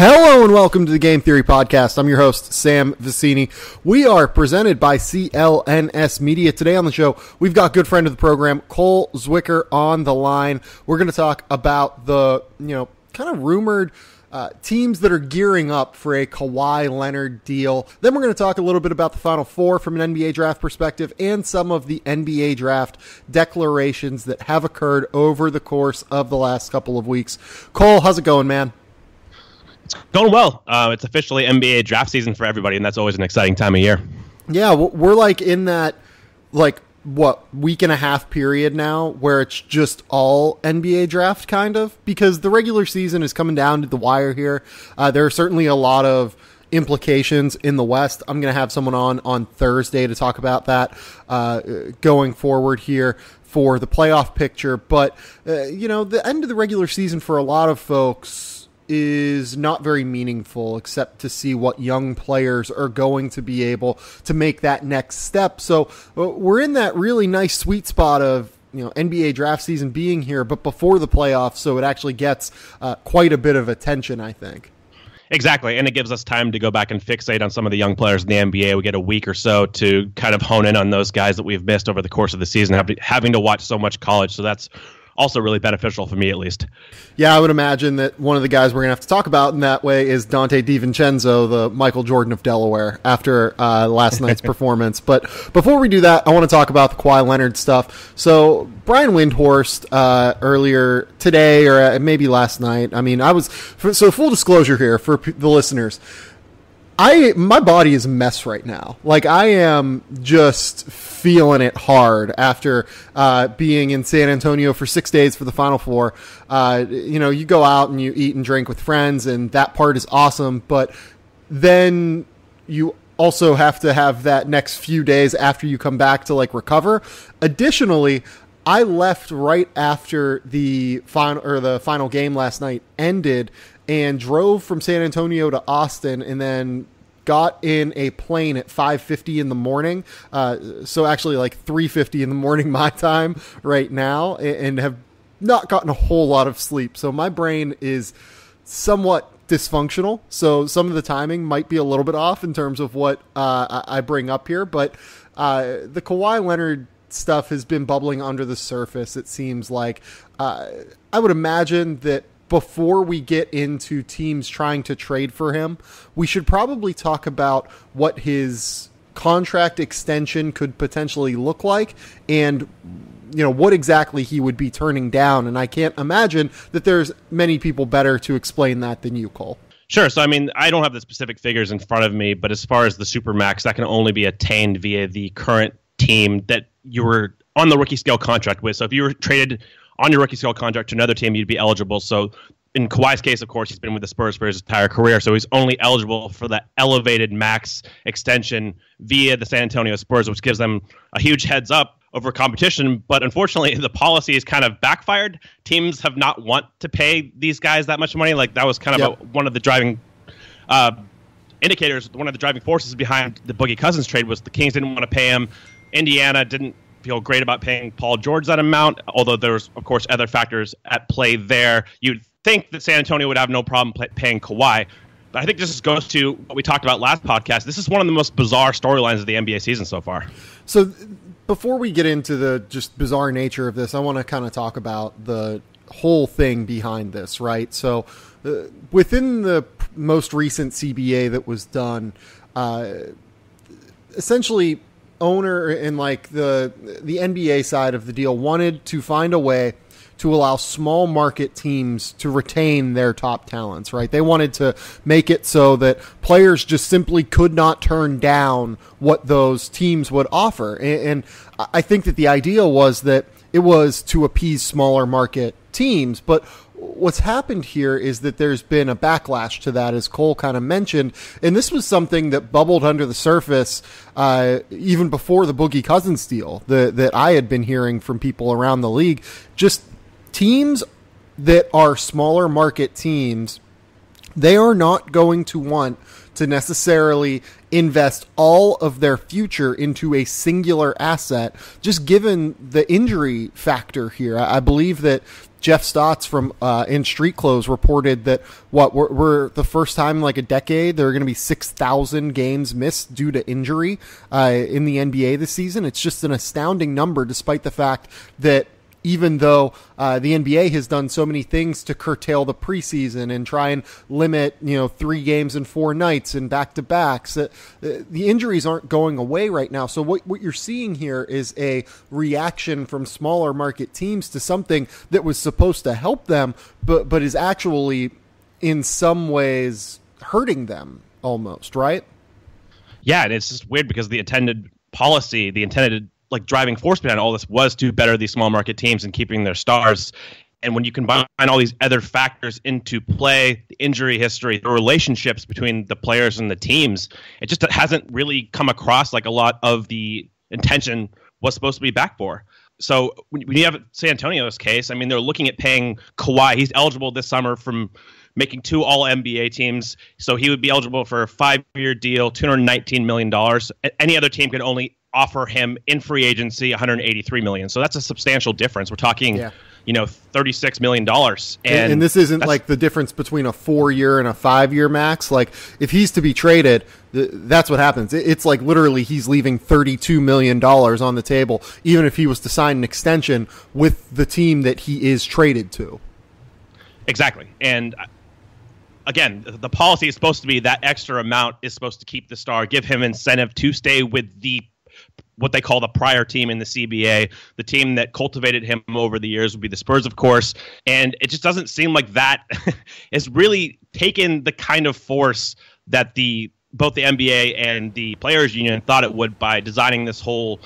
Hello and welcome to the Game Theory Podcast. I'm your host, Sam Vicini. We are presented by CLNS Media. Today on the show, we've got good friend of the program, Cole Zwicker, on the line. We're going to talk about the, kind of rumored teams that are gearing up for a Kawhi Leonard deal. Then we're going to talk a little bit about the Final Four from an NBA draft perspective and some of the NBA draft declarations that have occurred over the course of the last couple of weeks. Cole, how's it going, man? It's going well. It's officially NBA draft season for everybody, and that's always an exciting time of year. Yeah, we're like in that, week and a half period now where it's just all NBA draft kind of, because the regular season is coming down to the wire here. There are certainly a lot of implications in the West. I'm going to have someone on Thursday to talk about that going forward here for the playoff picture. But, the end of the regular season for a lot of folks is not very meaningful, except to see what young players are going to be able to make that next step. So we're in that really nice sweet spot of NBA draft season being here, but before the playoffs, so it actually gets quite a bit of attention, I think. Exactly, and it gives us time to go back and fixate on some of the young players in the NBA. We get a week or so to kind of hone in on those guys that we've missed over the course of the season, having to watch so much college, so that's also really beneficial for me, at least. Yeah, I would imagine that one of the guys we're going to have to talk about in that way is Donte DiVincenzo, the Michael Jordan of Delaware, after last night's performance. But before we do that, I want to talk about the Kawhi Leonard stuff. So Brian Windhorst earlier today, or maybe last night, so full disclosure here for the listeners, my body is a mess right now. I am just feeling it hard after being in San Antonio for 6 days for the Final Four. You go out and you eat and drink with friends, and that part is awesome. But then you also have to have that next few days after you come back to recover. Additionally, I left right after the final game last night ended, and drove from San Antonio to Austin, and then got in a plane at 5:50 in the morning. So actually 3:50 in the morning my time right now, and have not gotten a whole lot of sleep. So my brain is somewhat dysfunctional. So some of the timing might be a little bit off in terms of what I bring up here. But the Kawhi Leonard stuff has been bubbling under the surface, it seems like. I would imagine that before we get into teams trying to trade for him, we should probably talk about what his contract extension could potentially look like and what exactly he would be turning down. And I can't imagine that there's many people better to explain that than you, Cole. Sure. So, I don't have the specific figures in front of me, but as far as the supermax, that can only be attained via the current team that you were on the rookie scale contract with. So if you were traded on your rookie scale contract to another team, you'd be eligible. So in Kawhi's case, of course, he's been with the Spurs for his entire career, so he's only eligible for that elevated max extension via the San Antonio Spurs, which gives them a huge heads up over competition. But unfortunately, the policy is kind of backfired. Teams have not want to pay these guys that much money. That was kind of one of the driving indicators, one of the driving forces behind the Boogie Cousins trade was the Kings didn't want to pay him. Indiana didn't feel great about paying Paul George that amount, although there's, of course, other factors at play there. You'd think that San Antonio would have no problem paying Kawhi, but I think this goes to what we talked about last podcast. This is one of the most bizarre storylines of the NBA season so far. So before we get into the just bizarre nature of this, I want to kind of talk about the whole thing behind this, right? So within the most recent CBA that was done, essentially owner and the NBA side of the deal wanted to find a way to allow small market teams to retain their top talents, right? They wanted to make it so that players just simply could not turn down what those teams would offer. And I think that the idea was that it was to appease smaller market teams, but what's happened here is that there's been a backlash to that, as Cole kind of mentioned, and this was something that bubbled under the surface even before the Boogie Cousins deal that I had been hearing from people around the league. Just teams that are smaller market teams, they are not going to want to necessarily invest all of their future into a singular asset, just given the injury factor here. I believe that Jeff Stotts from in Street Clothes reported that we're the first time in like a decade there are going to be 6,000 games missed due to injury in the NBA this season. It's just an astounding number, despite the fact that even though the NBA has done so many things to curtail the preseason and try and limit, 3 games in 4 nights and back-to-backs, the injuries aren't going away right now. So what you're seeing here is a reaction from smaller market teams to something that was supposed to help them, but is actually in some ways hurting them almost, right? Yeah, and it's just weird because the intended driving force behind all this was to better these small market teams and keeping their stars. And when you combine all these other factors into play, the injury history, the relationships between the players and the teams, it just hasn't really come across like a lot of the intention was supposed to be back for. So when you have San Antonio's case, I mean, they're looking at paying Kawhi. He's eligible this summer from making 2 All-NBA teams. So he would be eligible for a 5-year deal, $219 million. Any other team could only offer him in free agency $183 million. So that's a substantial difference. We're talking, $36 million. And this isn't like the difference between a 4-year and a 5-year max. Like if he's to be traded, that's what happens. It's like literally he's leaving $32 million on the table, even if he was to sign an extension with the team that he is traded to. Exactly. And again, the policy is supposed to be that extra amount is supposed to keep the star, give him incentive to stay with what they call the prior team in the CBA. The team that cultivated him over the years would be the Spurs, of course. And it just doesn't seem like that has really taken the kind of force that both the NBA and the Players Union thought it would by designing this whole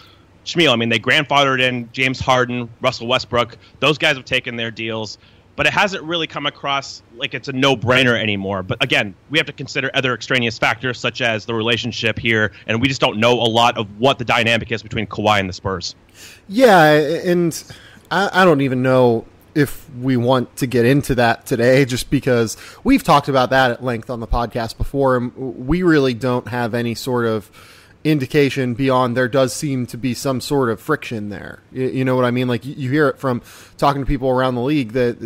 schmeal. I mean, they grandfathered in James Harden, Russell Westbrook. Those guys have taken their deals. But it hasn't really come across like it's a no-brainer anymore. But again, we have to consider other extraneous factors such as the relationship here, and we just don't know a lot of what the dynamic is between Kawhi and the Spurs. Yeah, and I don't even know if we want to get into that today, just because we've talked about that at length on the podcast before, and we really don't have any sort of indication beyond there does seem to be some sort of friction there. You know what I mean? Like you hear it from talking to people around the league that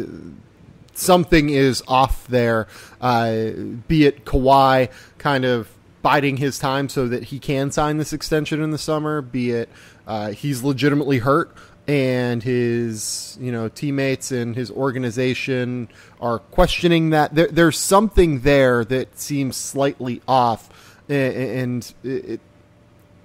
something is off there, be it Kawhi kind of biding his time so that he can sign this extension in the summer, be it he's legitimately hurt and his teammates and his organization are questioning that. There's something there that seems slightly off, and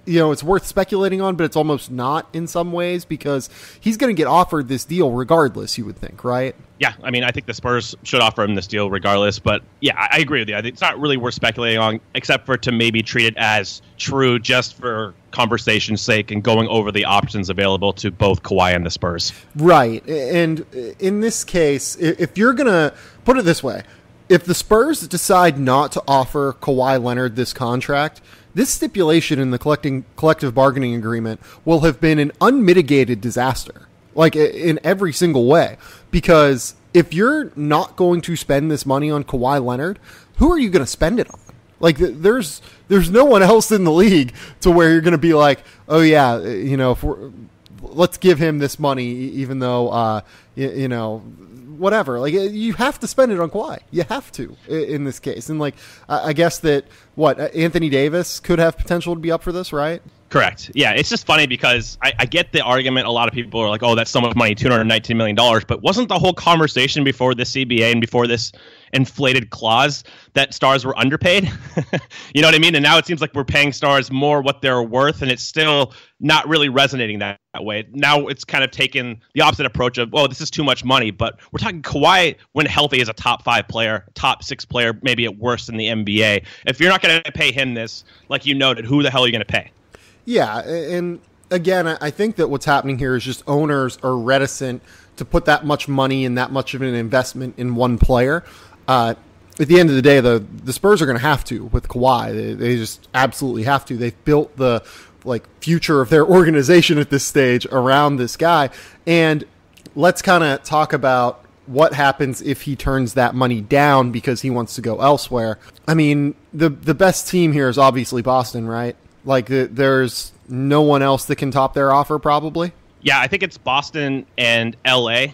it's worth speculating on, but it's almost not in some ways because he's going to get offered this deal regardless, you would think, right? Yeah, I mean, I think the Spurs should offer him this deal regardless, but yeah, I agree with you. I think it's not really worth speculating on, except for to maybe treat it as true just for conversation's sake and going over the options available to both Kawhi and the Spurs. Right, and in this case, if you're going to put it this way, if the Spurs decide not to offer Kawhi Leonard this contract, this stipulation in the collective bargaining agreement will have been an unmitigated disaster, like in every single way. Because if you're not going to spend this money on Kawhi Leonard, who are you going to spend it on? Like there's no one else in the league to where you're going to be like, oh yeah, let's give him this money, even though whatever. Like you have to spend it on Kawhi. You have to in this case. And like I guess that Anthony Davis could have potential to be up for this, right? Correct. Yeah, it's just funny because I get the argument. A lot of people are like, oh, that's so much money, $219 million. But wasn't the whole conversation before the CBA and before this inflated clause that stars were underpaid? You know what I mean? And now it seems like we're paying stars more what they're worth, and it's still not really resonating that way. Now it's kind of taken the opposite approach of, oh, this is too much money. But we're talking Kawhi, when healthy, is a top 5 player, top 6 player, maybe at worst in the NBA. If you're not going to pay him this, like you noted, who the hell are you going to pay? Yeah, and again, I think that what's happening here is just owners are reticent to put that much money and that much of an investment in one player. At the end of the day, the Spurs are going to have to with Kawhi. They just absolutely have to. They've built the future of their organization at this stage around this guy. And let's kind of talk about what happens if he turns that money down because he wants to go elsewhere? I mean, the best team here is obviously Boston, right? Like, there's no one else that can top their offer, probably. Yeah, I think it's Boston and LA.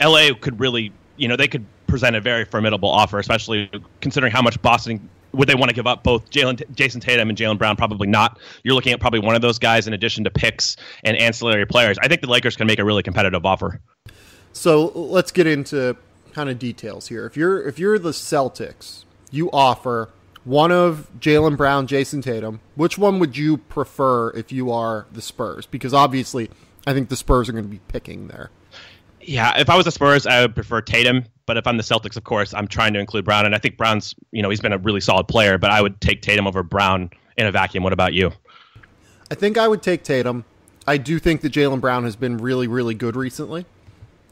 LA could really, they could present a very formidable offer, especially considering how much Boston would they want to give up, both Jason Tatum and Jalen Brown. Probably not. You're looking at probably one of those guys in addition to picks and ancillary players. I think the Lakers can make a really competitive offer. So let's get into kind of details here. If you're the Celtics, you offer one of Jalen Brown, Jason Tatum. Which one would you prefer if you are the Spurs? Because obviously, I think the Spurs are going to be picking there. Yeah, if I was the Spurs, I would prefer Tatum. But if I'm the Celtics, of course, I'm trying to include Brown. And I think Brown's, he's been a really solid player, but I would take Tatum over Brown in a vacuum. What about you? I think I would take Tatum. I do think that Jalen Brown has been really, really good recently.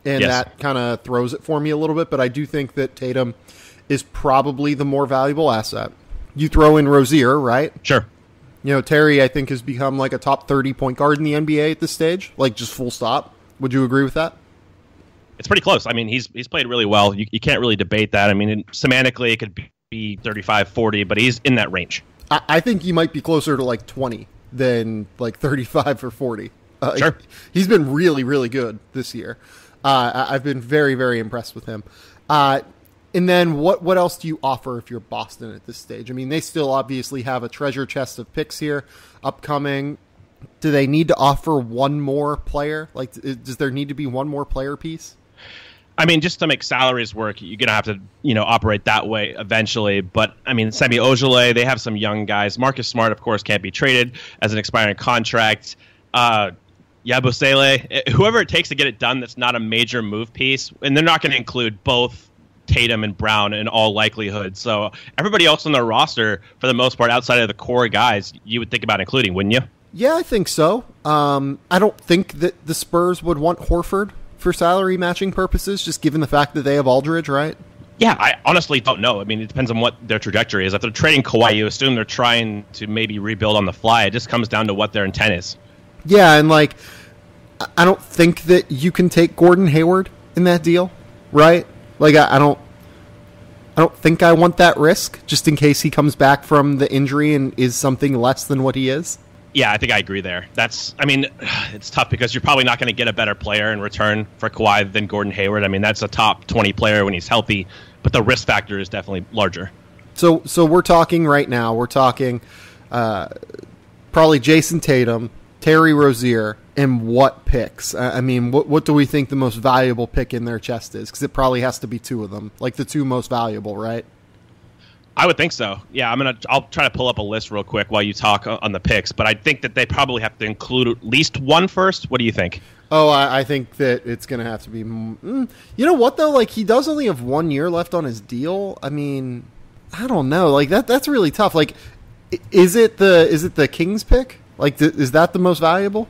And that kind of throws it for me a little bit. But I do think that Tatum is probably the more valuable asset. You throw in Rozier, right? Sure. Terry, I think, has become like a top 30 point guard in the NBA at this stage. Like, just full stop. Would you agree with that? It's pretty close. I mean, he's played really well. You can't really debate that. I mean, semantically, it could be 35, 40, but he's in that range. I think he might be closer to like 20 than like 35 or 40. Sure. He's been really, really good this year. I've been very, very impressed with him. And then what else do you offer if you're Boston at this stage? I mean, they still obviously have a treasure chest of picks here upcoming. Do they need to offer one more player? Like, does there need to be one more player piece? I mean, just to make salaries work, you're going to have to, operate that way eventually. But, I mean, Semi Ojeleye, they have some young guys. Marcus Smart, of course, can't be traded as an expiring contract. Yabusele, whoever it takes to get it done that's not a major move piece. And they're not going to include both Tatum and Brown in all likelihood. So everybody else on their roster, for the most part, outside of the core guys, you would think about including, wouldn't you? Yeah, I think so. I don't think that the Spurs would want Horford for salary matching purposes, just given the fact that they have Aldridge, right? Yeah, I honestly don't know. I mean, it depends on what their trajectory is. If they're trading Kawhi, you assume they're trying to maybe rebuild on the fly. It just comes down to what their intent is. Yeah, and like, I don't think that you can take Gordon Hayward in that deal, right? Like, I don't think I want that risk, just in case he comes back from the injury and is something less than what he is. Yeah, I think I agree there. It's tough because you're probably not going to get a better player in return for Kawhi than Gordon Hayward. I mean, that's a top 20 player when he's healthy, but the risk factor is definitely larger. So we're talking right now, probably Jason Tatum, Terry Rozier, and what picks? I mean, what do we think the most valuable pick in their chest is? Because it probably has to be two of them, like the two most valuable, right? I would think so. Yeah, I'll try to pull up a list real quick while you talk on the picks, but I think that they probably have to include at least one first. What do you think? Oh, I think that it's going to have to be. You know what though? Like, he does only have 1 year left on his deal. I mean, I don't know. Like that's really tough. Like, is it the Kings pick? Like, is that the most valuable?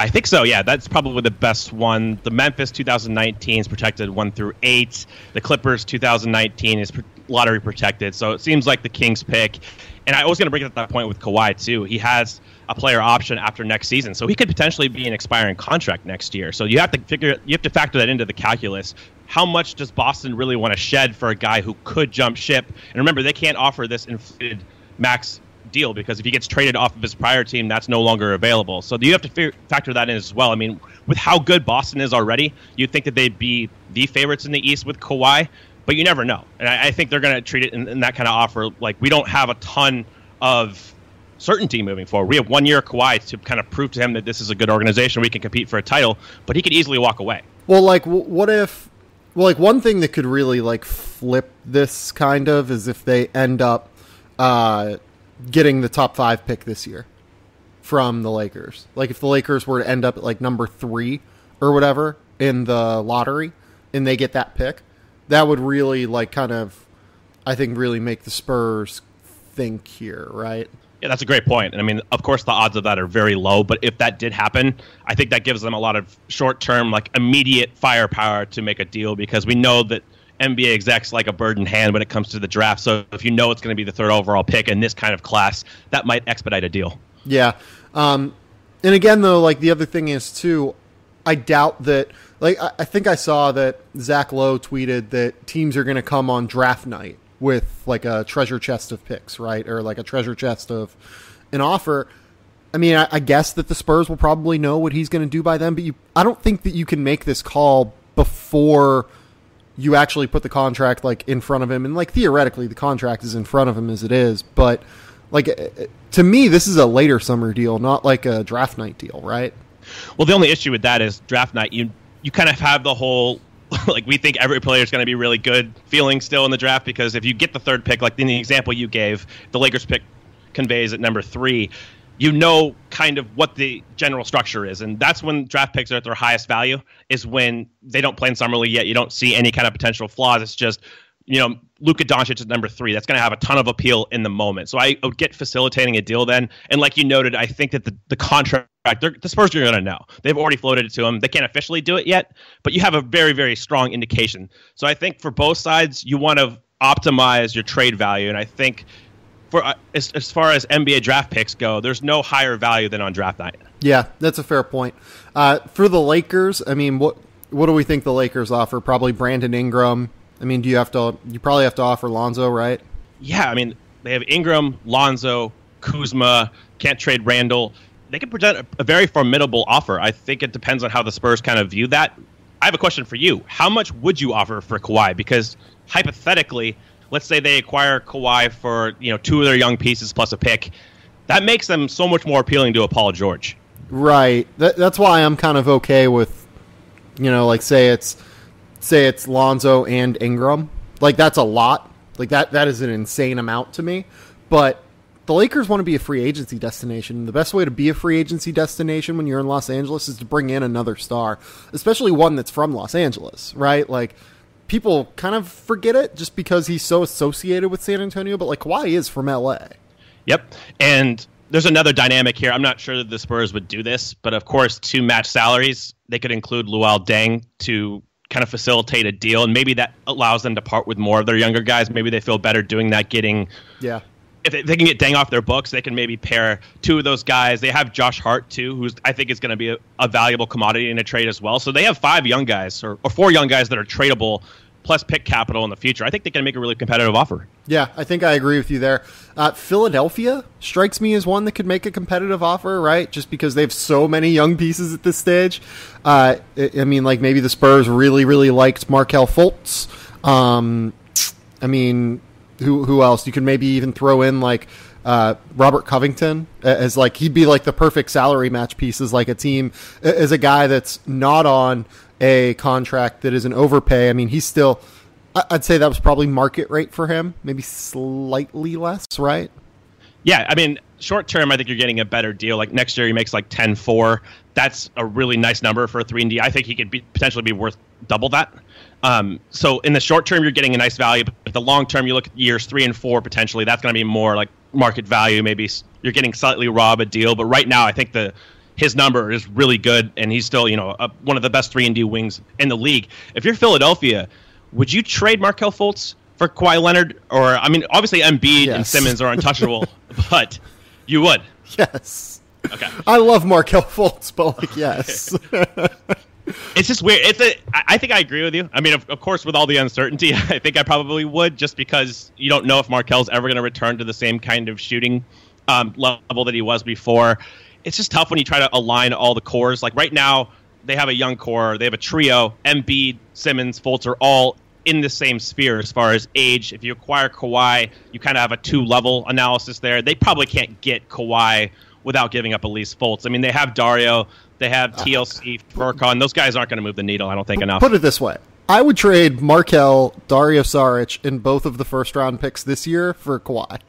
I think so, yeah. That's probably the best one. The Memphis 2019 is protected 1 through 8. The Clippers 2019 is lottery protected. So it seems like the Kings pick. And I was going to bring up that point with Kawhi, too. He has a player option after next season. So he could potentially be an expiring contract next year. So you have to factor that into the calculus. How much does Boston really want to shed for a guy who could jump ship? And remember, they can't offer this inflated max deal because if he gets traded off of his prior team, that's no longer available. So you have to factor that in as well. I mean, with how good Boston is already, you'd think that they'd be the favorites in the East with Kawhi, but you never know. And I think they're going to treat it in that kind of offer. Like, we don't have a ton of certainty moving forward. We have 1 year Kawhi to kind of prove to him that this is a good organization. We can compete for a title, but he could easily walk away. Well, like, what if, well, like, one thing that could really, like, flip this kind of is if they end up getting the top 5 pick this year from the Lakers. Like, if the Lakers were to end up at, like, number 3 or whatever in the lottery and they get that pick, that would really, like, kind of, I think, really make the Spurs think here, right? Yeah, that's a great point. And I mean, of course, the odds of that are very low. But if that did happen, I think that gives them a lot of short-term, like, immediate firepower to make a deal, because we know that NBA execs like a bird in hand when it comes to the draft. So if you know it's going to be the 3rd overall pick in this kind of class, that might expedite a deal. Yeah. And again, though, like, the other thing is, too, I doubt that. Like, I think I saw that Zach Lowe tweeted that teams are going to come on draft night with like a treasure chest of picks, right? Or like a treasure chest of an offer. I mean, I guess that the Spurs will probably know what he's going to do by then, but I don't think that you can make this call before you actually put the contract like in front of him. And like theoretically, the contract is in front of him as it is, but like to me, this is a later summer deal, not like a draft night deal, right? Well, the only issue with that is draft night. You kind of have the whole like we think every player is going to be really good feeling still in the draft, because if you get the third pick, like in the example you gave, the Lakers pick conveys at number 3. You know kind of what the general structure is. And that's when draft picks are at their highest value, is when they don't play in summer league yet. You don't see any kind of potential flaws. It's just, Luka Doncic at number 3. That's going to have a ton of appeal in the moment. So I would get facilitating a deal then. And like you noted, I think that the contract, the Spurs are going to know. They've already floated it to them. They can't officially do it yet, but you have a very, very strong indication. So I think for both sides, you want to optimize your trade value. And I think for as far as NBA draft picks go, there's no higher value than on draft night. Yeah, that's a fair point. For the Lakers, I mean, what do we think the Lakers offer? Probably Brandon Ingram. I mean, you probably have to offer Lonzo, right? Yeah, I mean, they have Ingram, Lonzo, Kuzma, can't trade Randall. They can present a very formidable offer. I think it depends on how the Spurs kind of view that. I have a question for you. How much would you offer for Kawhi? Because hypothetically, let's say they acquire Kawhi for 2 of their young pieces plus a pick. That makes them so much more appealing to a Paul George. Right. That's why I'm kind of okay with, like say it's Lonzo and Ingram. Like that's a lot. Like that is an insane amount to me. But the Lakers want to be a free agency destination. The best way to be a free agency destination when you're in Los Angeles is to bring in another star, especially one that's from Los Angeles, right? Like, people kind of forget it just because he's so associated with San Antonio, but like Kawhi is from LA. Yep. And there's another dynamic here. I'm not sure that the Spurs would do this, but of course, to match salaries, they could include Luol Deng to kind of facilitate a deal. And maybe that allows them to part with more of their younger guys. Maybe they feel better doing that, if they can get Deng off their books, they can maybe pair 2 of those guys. They have Josh Hart, too, who's I think is going to be a valuable commodity in a trade as well. So they have 5 young guys or 4 young guys that are tradable plus pick capital in the future. I think they can make a really competitive offer. Yeah, I think I agree with you there. Philadelphia strikes me as one that could make a competitive offer, right? Just because they have so many young pieces at this stage. I mean, like maybe the Spurs really, really liked Markelle Fultz. I mean, who else? You could maybe even throw in like Robert Covington as like he'd be like the perfect salary match piece as like a team, as a guy that's not on a contract that is an overpay. I mean, he's still, I'd say that was probably market rate for him, maybe slightly less, right? Yeah, I mean, short term, I think you're getting a better deal. Like next year, he makes like 10-4. That's a really nice number for a 3-and-D. I think he could potentially be worth double that. So in the short term, you're getting a nice value. But the long term, you look at years 3 and 4 potentially. That's going to be more like market value. Maybe you're getting slightly raw of a deal. But right now, I think his number is really good, and he's still one of the best 3-and-D wings in the league. If you're Philadelphia, would you trade Markelle Fultz for Kawhi Leonard? Or I mean, obviously Embiid and Simmons are untouchable, but you would. Yes. Okay. I love Markelle Fultz, but like yes. It's just weird. I think I agree with you. I mean, of course, with all the uncertainty, I think I probably would, just because you don't know if Markel's ever going to return to the same kind of shooting level that he was before. It's just tough when you try to align all the cores. Like right now, they have a young core. They have a trio. Embiid, Simmons, Fultz are all in the same sphere as far as age. If you acquire Kawhi, you kind of have a 2-level analysis there. They probably can't get Kawhi without giving up at least Fultz. I mean, they have Dario. They have TLC, Furkan. Those guys aren't going to move the needle, I don't think, enough. Put it this way. I would trade Markelle, Dario Saric, and both of the first-round picks this year for Kawhi.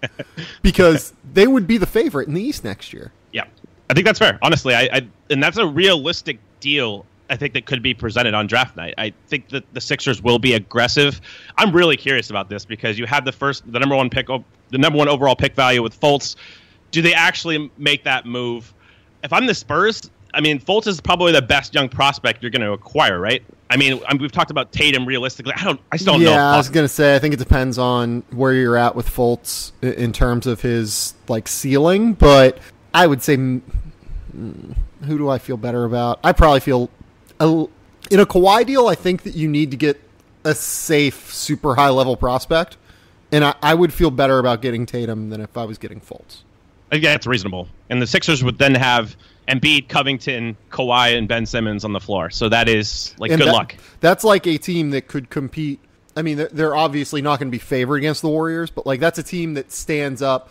Because they would be the favorite in the East next year. Yeah. I think that's fair, honestly. And that's a realistic deal, I think, that could be presented on draft night. I think that the Sixers will be aggressive. I'm really curious about this because you have the number one overall pick value with Fultz. Do they actually make that move? If I'm the Spurs, I mean, Fultz is probably the best young prospect you're going to acquire, right? I mean, we've talked about Tatum realistically. I still don't know. Yeah, I was going to say, I think it depends on where you're at with Fultz in terms of his like ceiling, but I would say, who do I feel better about? I probably feel In a Kawhi deal, I think that you need to get a safe, super high-level prospect, and I would feel better about getting Tatum than if I was getting Fultz. Yeah, it's reasonable. And the Sixers would then have Embiid, Covington, Kawhi, and Ben Simmons on the floor. So that is, like, good luck. That's like a team that could compete. I mean, they're obviously not going to be favored against the Warriors, but, like, that's a team that stands up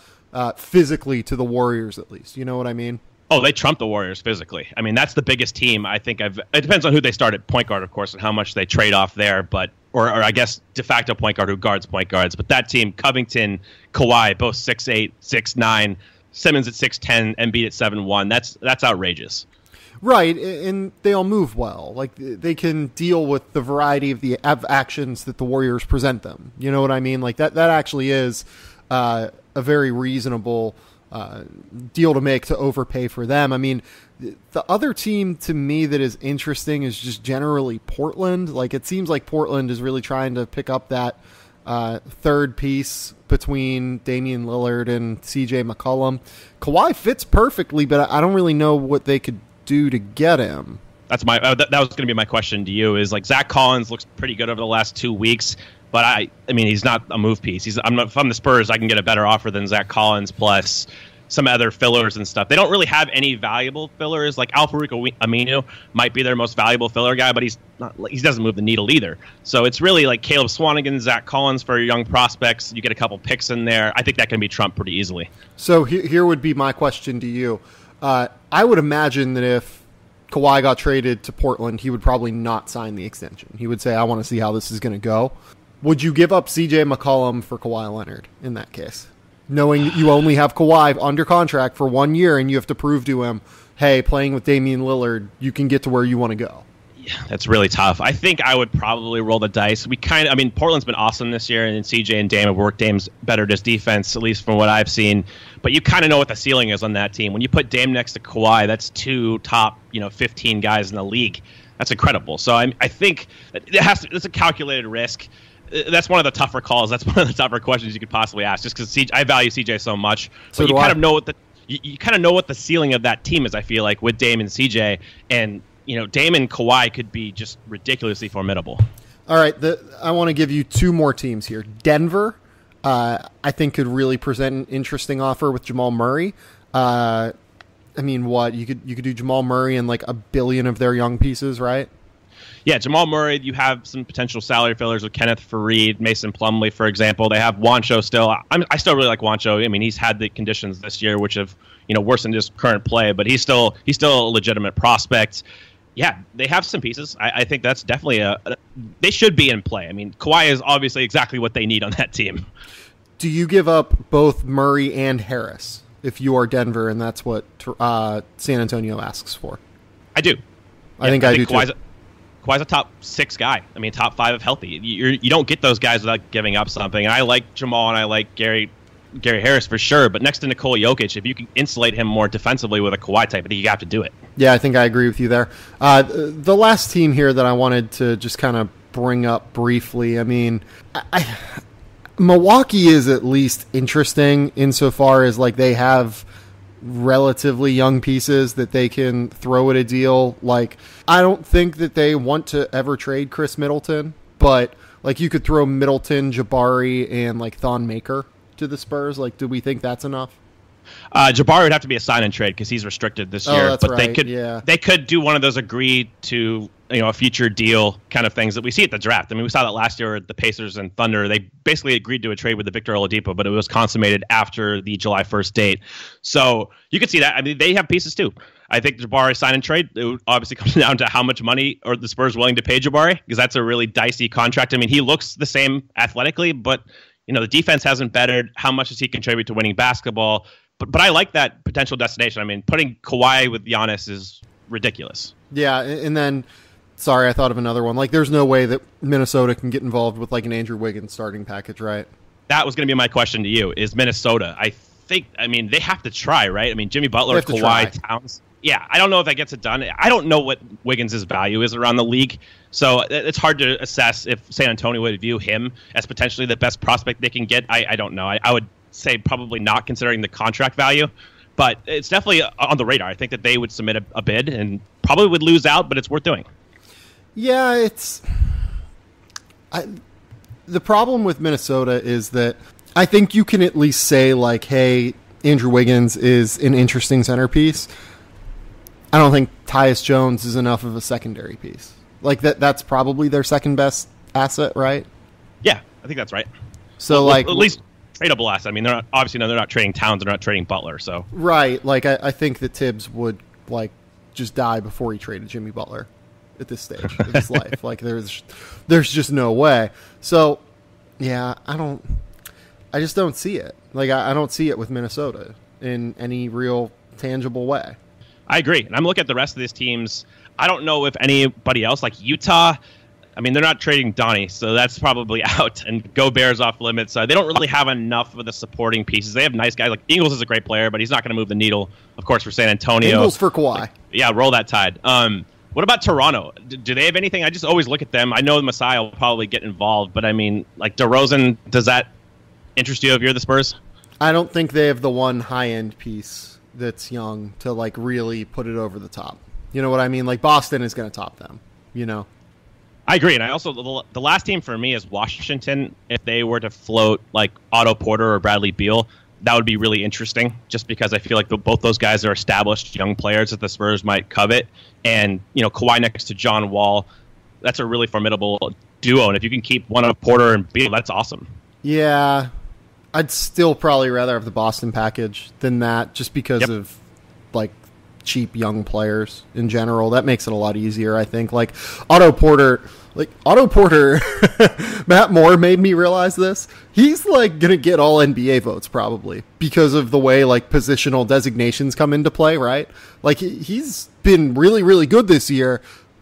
physically to the Warriors, at least. You know what I mean? Oh, they trump the Warriors physically. I mean, that's the biggest team I think It depends on who they start at point guard, of course, and how much they trade off there, but or I guess de facto point guard who guards point guards. But that team, Covington, Kawhi, both 6'8", 6'9", Simmons at 6'10", Embiid at 7'1". That's outrageous. Right, and they all move well. Like, they can deal with the variety of actions that the Warriors present them. You know what I mean? Like, that actually is a very reasonable deal to make to overpay for them. I mean, the other team to me that is interesting is just generally Portland. Like, it seems like Portland is really trying to pick up that third piece between Damian Lillard and CJ McCollum. Kawhi fits perfectly, but I don't really know what they could do to get him. That's that was going to be my question to you. Is like Zach Collins looks pretty good over the last 2 weeks, but I mean he's not a move piece. If I'm the Spurs, I can get a better offer than Zach Collins plus some other fillers and stuff. They don't really have any valuable fillers. Like Al-Farouq Aminu might be their most valuable filler guy, but he doesn't move the needle either. So it's really like Caleb Swanigan, Zach Collins for young prospects. You get a couple picks in there. I think that can be trumped pretty easily. So here would be my question to you. I would imagine that if Kawhi got traded to Portland, he would probably not sign the extension. He would say, I want to see how this is going to go. Would you give up CJ McCollum for Kawhi Leonard in that case? Knowing you only have Kawhi under contract for 1 year and you have to prove to him, hey, playing with Damian Lillard, you can get to where you want to go. Yeah, that's really tough. I think I would probably roll the dice. Portland's been awesome this year, and CJ and Dame have worked Dame's better at his defense, at least from what I've seen. But you kind of know what the ceiling is on that team. When you put Dame next to Kawhi, that's two top 15 guys in the league. That's incredible. So I think it's a calculated risk. That's one of the tougher calls. That's one of the tougher questions you could possibly ask. Just because I value CJ so much, but you kind of know what the ceiling of that team is. I feel like with Dame and CJ, and Dame and Kawhi could be just ridiculously formidable. All right, I want to give you two more teams here. Denver, I think could really present an interesting offer with Jamal Murray. I mean, what you could do Jamal Murray and like $1 billion of their young pieces, right? Yeah, Jamal Murray, you have some potential salary fillers with Kenneth Faried, Mason Plumlee, for example. They have Juancho still. I still really like Juancho. I mean, he's had the conditions this year, which have worsened his current play, but he's still a legitimate prospect. Yeah, they have some pieces. I think that's definitely they should be in play. I mean, Kawhi is obviously exactly what they need on that team. Do you give up both Murray and Harris if you are Denver, and that's what San Antonio asks for? I do. I think do too. Kawhi's a top 6 guy. I mean, top 5 if healthy. You don't get those guys without giving up something. And I like Jamal and I like Gary Harris for sure. But next to Nikola Jokic, if you can insulate him more defensively with a Kawhi type, I think you have to do it. Yeah, I think I agree with you there. The last team here that I wanted to just kind of bring up briefly, I mean, Milwaukee is at least interesting insofar as like they have relatively young pieces that they can throw at a deal. Like, I don't think that they want to ever trade Chris Middleton, but like you could throw Middleton, Jabari, and like Thon Maker to the Spurs. Like, do we think that's enough? Jabari would have to be a sign and trade because he's restricted this year. That's but right. They could do one of those agreed to a future deal kind of things that we see at the draft. I mean, we saw that last year at the Pacers and Thunder. They basically agreed to a trade with the Victor Oladipo, but it was consummated after the July 1st date. So you could see that. I mean, they have pieces too. I think Jabari sign and trade, it obviously comes down to how much money are the Spurs willing to pay Jabari, because that's a really dicey contract. I mean, he looks the same athletically, but the defense hasn't bettered. How much does he contribute to winning basketball? But I like that potential destination. I mean, putting Kawhi with Giannis is ridiculous. Yeah, and then, sorry, I thought of another one. Like, there's no way that Minnesota can get involved with like an Andrew Wiggins starting package, right? That was going to be my question to you. Is Minnesota? I mean, they have to try, right? I mean, Jimmy Butler, Kawhi, Towns. Yeah, I don't know if that gets it done. I don't know what Wiggins' value is around the league, so it's hard to assess if San Antonio would view him as potentially the best prospect they can get. I don't know. I would say probably not, considering the contract value, but it's definitely on the radar. I think that they would submit a bid and probably would lose out, but it's worth doing. Yeah, the problem with Minnesota is that I think you can at least say, like, hey, Andrew Wiggins is an interesting centerpiece. I don't think Tyus Jones is enough of a secondary piece. Like, that's probably their second best asset, right? Yeah, I think that's right. So, well, like, at least tradable asset. I mean, they're not trading Towns, they're not trading Butler. So right, like, I think that Tibbs would, like, just die before he traded Jimmy Butler at this stage of his life. Like, there's just no way. So, yeah, I just don't see it. Like, I don't see it with Minnesota in any real tangible way. I agree. And I'm looking at the rest of these teams. I don't know if anybody else, like Utah, I mean, they're not trading Donnie, so that's probably out. And Gobert's off limits. They don't really have enough of the supporting pieces. They have nice guys. Like, Ingles is a great player, but he's not going to move the needle, of course, for San Antonio. Ingles for Kawhi. Yeah, roll that tide. What about Toronto? Do they have anything? I just always look at them. I know Masai will probably get involved, but I mean, like, DeRozan, does that interest you if you're the Spurs? I don't think they have the one high-end piece that's young to, like, really put it over the top. You know what I mean? Like, Boston is going to top them, you know? I agree. And I also, the last team for me is Washington. If they were to float, like, Otto Porter or Bradley Beal, that would be really interesting, just because I feel like both those guys are established young players that the Spurs might covet. And, you know, Kawhi next to John Wall, that's a really formidable duo. And if you can keep one of Porter and Beal, that's awesome. Yeah, I'd still probably rather have the Boston package than that, just because of, like, cheap young players in general. That makes it a lot easier, I think. Like, Otto Porter, Matt Moore made me realize this. He's, like, going to get all NBA votes probably because of the way, like, positional designations come into play, right? Like, he's been really, really good this year.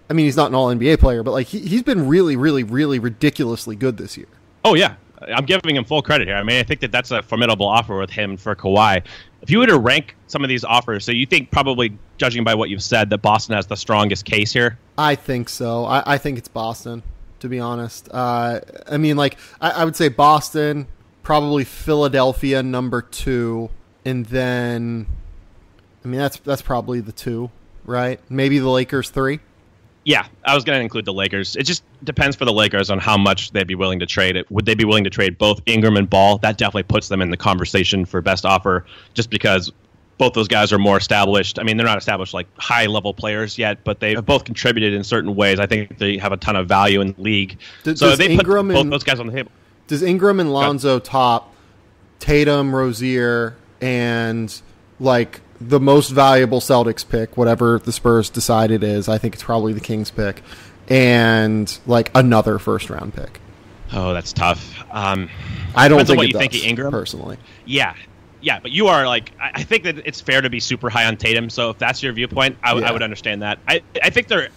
I mean, he's not an all NBA player, but, like, he's been really, really, really ridiculously good this year. Oh, yeah. I'm giving him full credit here. I mean, I think that's a formidable offer with him for Kawhi. If you were to rank some of these offers, so you think probably, judging by what you've said, that Boston has the strongest case here? I think so. I think it's Boston, to be honest. I mean, like, I would say Boston, probably Philadelphia number 2, and then, I mean, that's probably the 2, right? Maybe the Lakers 3. Yeah, I was going to include the Lakers. It just depends for the Lakers on how much they'd be willing to trade it. Would they be willing to trade both Ingram and Ball? That definitely puts them in the conversation for best offer, just because both those guys are more established. I mean, they're not established like high-level players yet, but they have both contributed in certain ways. I think they have a ton of value in the league. So they put both those guys on the table. Does Ingram and Lonzo top Tatum, Rozier, and, like, the most valuable Celtics pick, whatever the Spurs decide it is? I think it's probably the Kings pick, and, like, another first-round pick. Oh, that's tough. I don't think what it you does, think of Ingram personally. Yeah, but you are, like, I think that it's fair to be super high on Tatum, so if that's your viewpoint, I would understand that. I think they're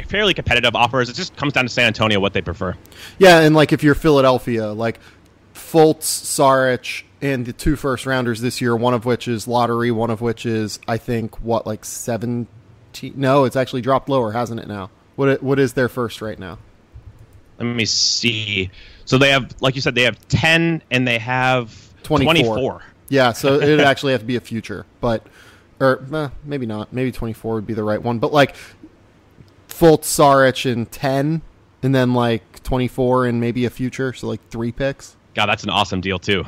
fairly competitive offers. It just comes down to San Antonio, what they prefer. Yeah, and, like, if you're Philadelphia, like, Fultz, Saric, and the 2 first-rounders this year, one of which is lottery, one of which is, I think, 17? No, it's actually dropped lower, hasn't it now? What is their first right now? Let me see. So they have, like you said, they have 10, and they have 24. Yeah, so it'd actually have to be a future, or maybe not. Maybe 24 would be the right one. But, like, Fultz, Saric, and 10, and then, like, 24 and maybe a future, so, like, 3 picks. God, that's an awesome deal, too.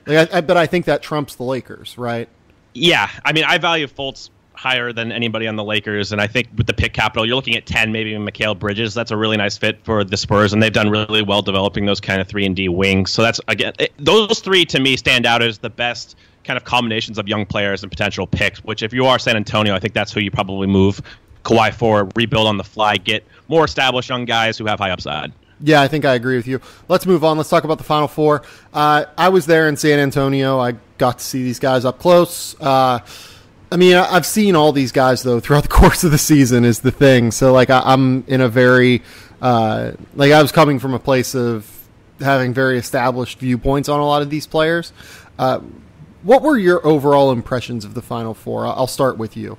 But I think that trumps the Lakers, right? Yeah. I mean, I value Fultz higher than anybody on the Lakers, and I think with the pick capital, you're looking at 10, maybe Mikal Bridges. That's a really nice fit for the Spurs, and they've done really well developing those kind of 3-and-D wings. So that's, again, those 3 to me stand out as the best kind of combinations of young players and potential picks, which if you are San Antonio, I think that's who you probably move Kawhi for, rebuild on the fly, get more established young guys who have high upside. Yeah, I think I agree with you. Let's move on. Let's talk about the Final Four. I was there in San Antonio. I got to see these guys up close. I mean, I've seen all these guys, though, throughout the course of the season is the thing. So, like, I'm in a very, like, I was coming from a place of having very established viewpoints on a lot of these players. What were your overall impressions of the Final Four? I'll start with you.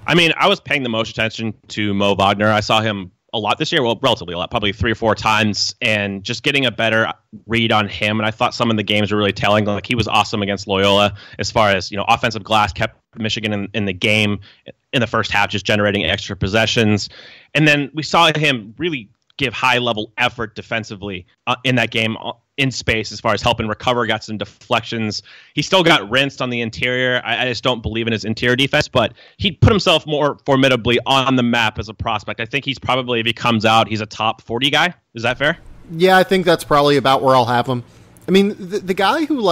I mean, I was paying the most attention to Mo Wagner. I saw him a lot this year. Well, relatively a lot, probably 3 or 4 times, and just getting a better read on him. And I thought some of the games were really telling. Like, he was awesome against Loyola as far as, offensive glass, kept Michigan in the game in the first half, just generating extra possessions. And then we saw him really give high-level effort defensively in that game in space as far as helping recover, got some deflections. He still got rinsed on the interior. I just don't believe in his interior defense, but he put himself more formidably on the map as a prospect. I think he's probably, if he comes out, he's a top 40 guy. Is that fair? Yeah, I think that's probably about where I'll have him. I mean, the guy who,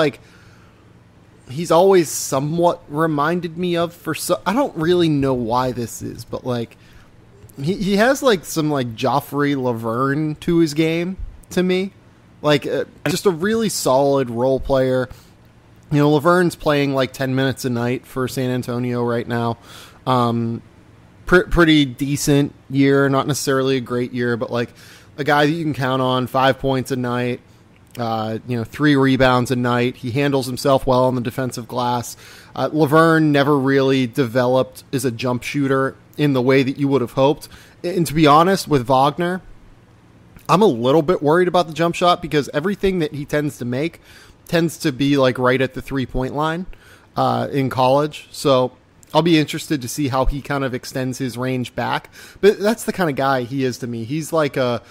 he's always somewhat reminded me of I don't really know why this is, but, he has, some, Joffrey Laverne to his game, to me. Just a really solid role player. Laverne's playing 10 minutes a night for San Antonio right now. Pretty decent year, not necessarily a great year, but a guy that you can count on, 5 points a night, 3 rebounds a night. He handles himself well on the defensive glass. Laverne never really developed as a jump shooter in the way that you would have hoped. And to be honest, with Wagner, I'm a little bit worried about the jump shot because everything that he tends to make tends to be right at the 3-point line in college. So I'll be interested to see how he kind of extends his range back. But that's the kind of guy he is to me. He's a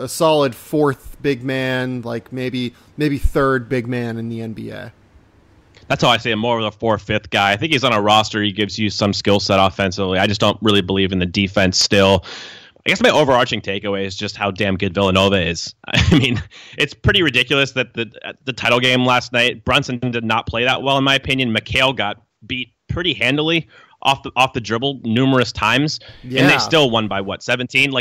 solid fourth big man, maybe third big man in the NBA. That's how I say him, more of a 4th, 5th guy. I think he's on a roster. He gives you some skill set offensively. I just don't really believe in the defense still. I guess my overarching takeaway is just how damn good Villanova is. I mean, it's pretty ridiculous that the title game last night, Brunson did not play that well, in my opinion. Mikal got beat pretty handily off the dribble numerous times, and they still won by 17?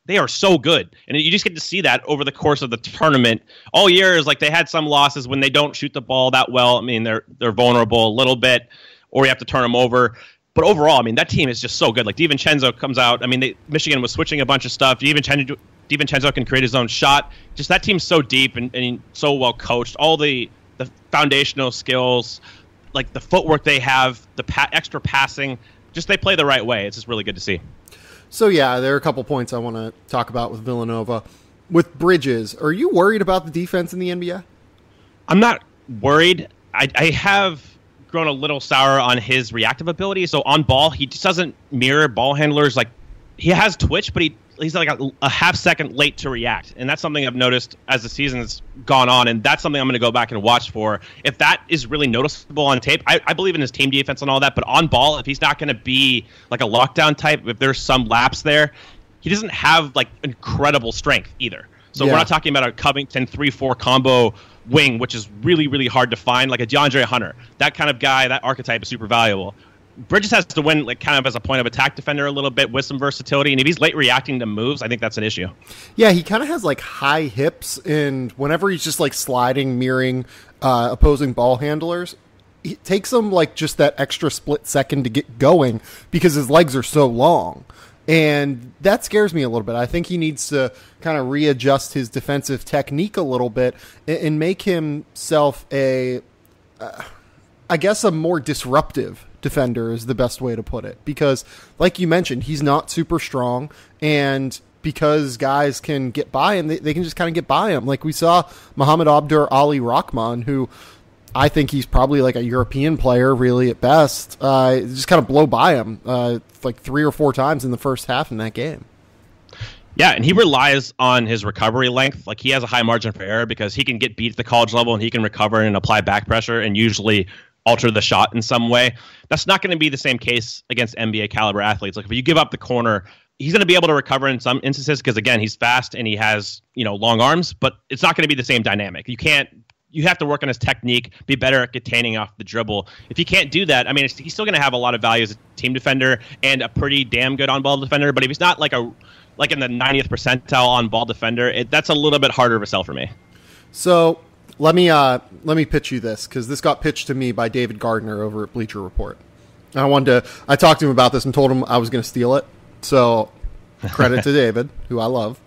They are so good, and you just get to see that over the course of the tournament. All year is they had some losses when they don't shoot the ball that well. I mean, they're vulnerable a little bit, or you have to turn them over. But overall, I mean, that team is just so good. DiVincenzo comes out. I mean, Michigan was switching a bunch of stuff. DiVincenzo can create his own shot. Just that team's so deep and so well coached. All the foundational skills, the footwork they have, the extra passing, just they play the right way. It's just really good to see. So, yeah, there are a couple points I want to talk about with Villanova. With Bridges, are you worried about the defense in the NBA? I'm not worried. I have grown a little sour on his reactive ability. So on ball, he just doesn't mirror ball handlers. He has twitch, but he's a half second late to react. And that's something I've noticed as the season's gone on. And that's something I'm going to go back and watch for. If that is really noticeable on tape, I believe in his team defense and all that. But on ball, if he's not going to be a lockdown type, if there's some lapse there, he doesn't have incredible strength either. So we're not talking about a Covington 3-4 combo wing, which is really, really hard to find, like a DeAndre Hunter. That kind of guy, that archetype is super valuable. Bridges has to win kind of as a point of attack defender a little bit with some versatility, and if he's late reacting to moves, I think that's an issue. Yeah, he kind of has high hips, and whenever he's just sliding, mirroring opposing ball handlers, it takes him just that extra split second to get going because his legs are so long. And that scares me a little bit. I think he needs to kind of readjust his defensive technique a little bit and make himself a more disruptive defender is the best way to put it. Because, like you mentioned, he's not super strong. And because guys can get by him, they can just kind of get by him. Like we saw Mohamed Abdur Ali Rahman, who I think he's probably a European player, really, at best. Just kind of blow by him 3 or 4 times in the first half in that game. Yeah, and he relies on his recovery length. He has a high margin for error because he can get beat at the college level and he can recover and apply back pressure and usually alter the shot in some way. That's not going to be the same case against NBA caliber athletes. If you give up the corner, he's going to be able to recover in some instances because, again, he's fast and he has long arms, but it's not going to be the same dynamic. You have to work on his technique, be better at containing off the dribble. If you can't do that, I mean, he's still going to have a lot of value as a team defender and a pretty damn good on-ball defender. But if he's not in the 90th percentile on-ball defender, that's a little bit harder of a sell for me. So let me pitch you this, because this got pitched to me by David Gardner over at Bleacher Report. I talked to him about this and told him I was going to steal it. So credit to David, who I love.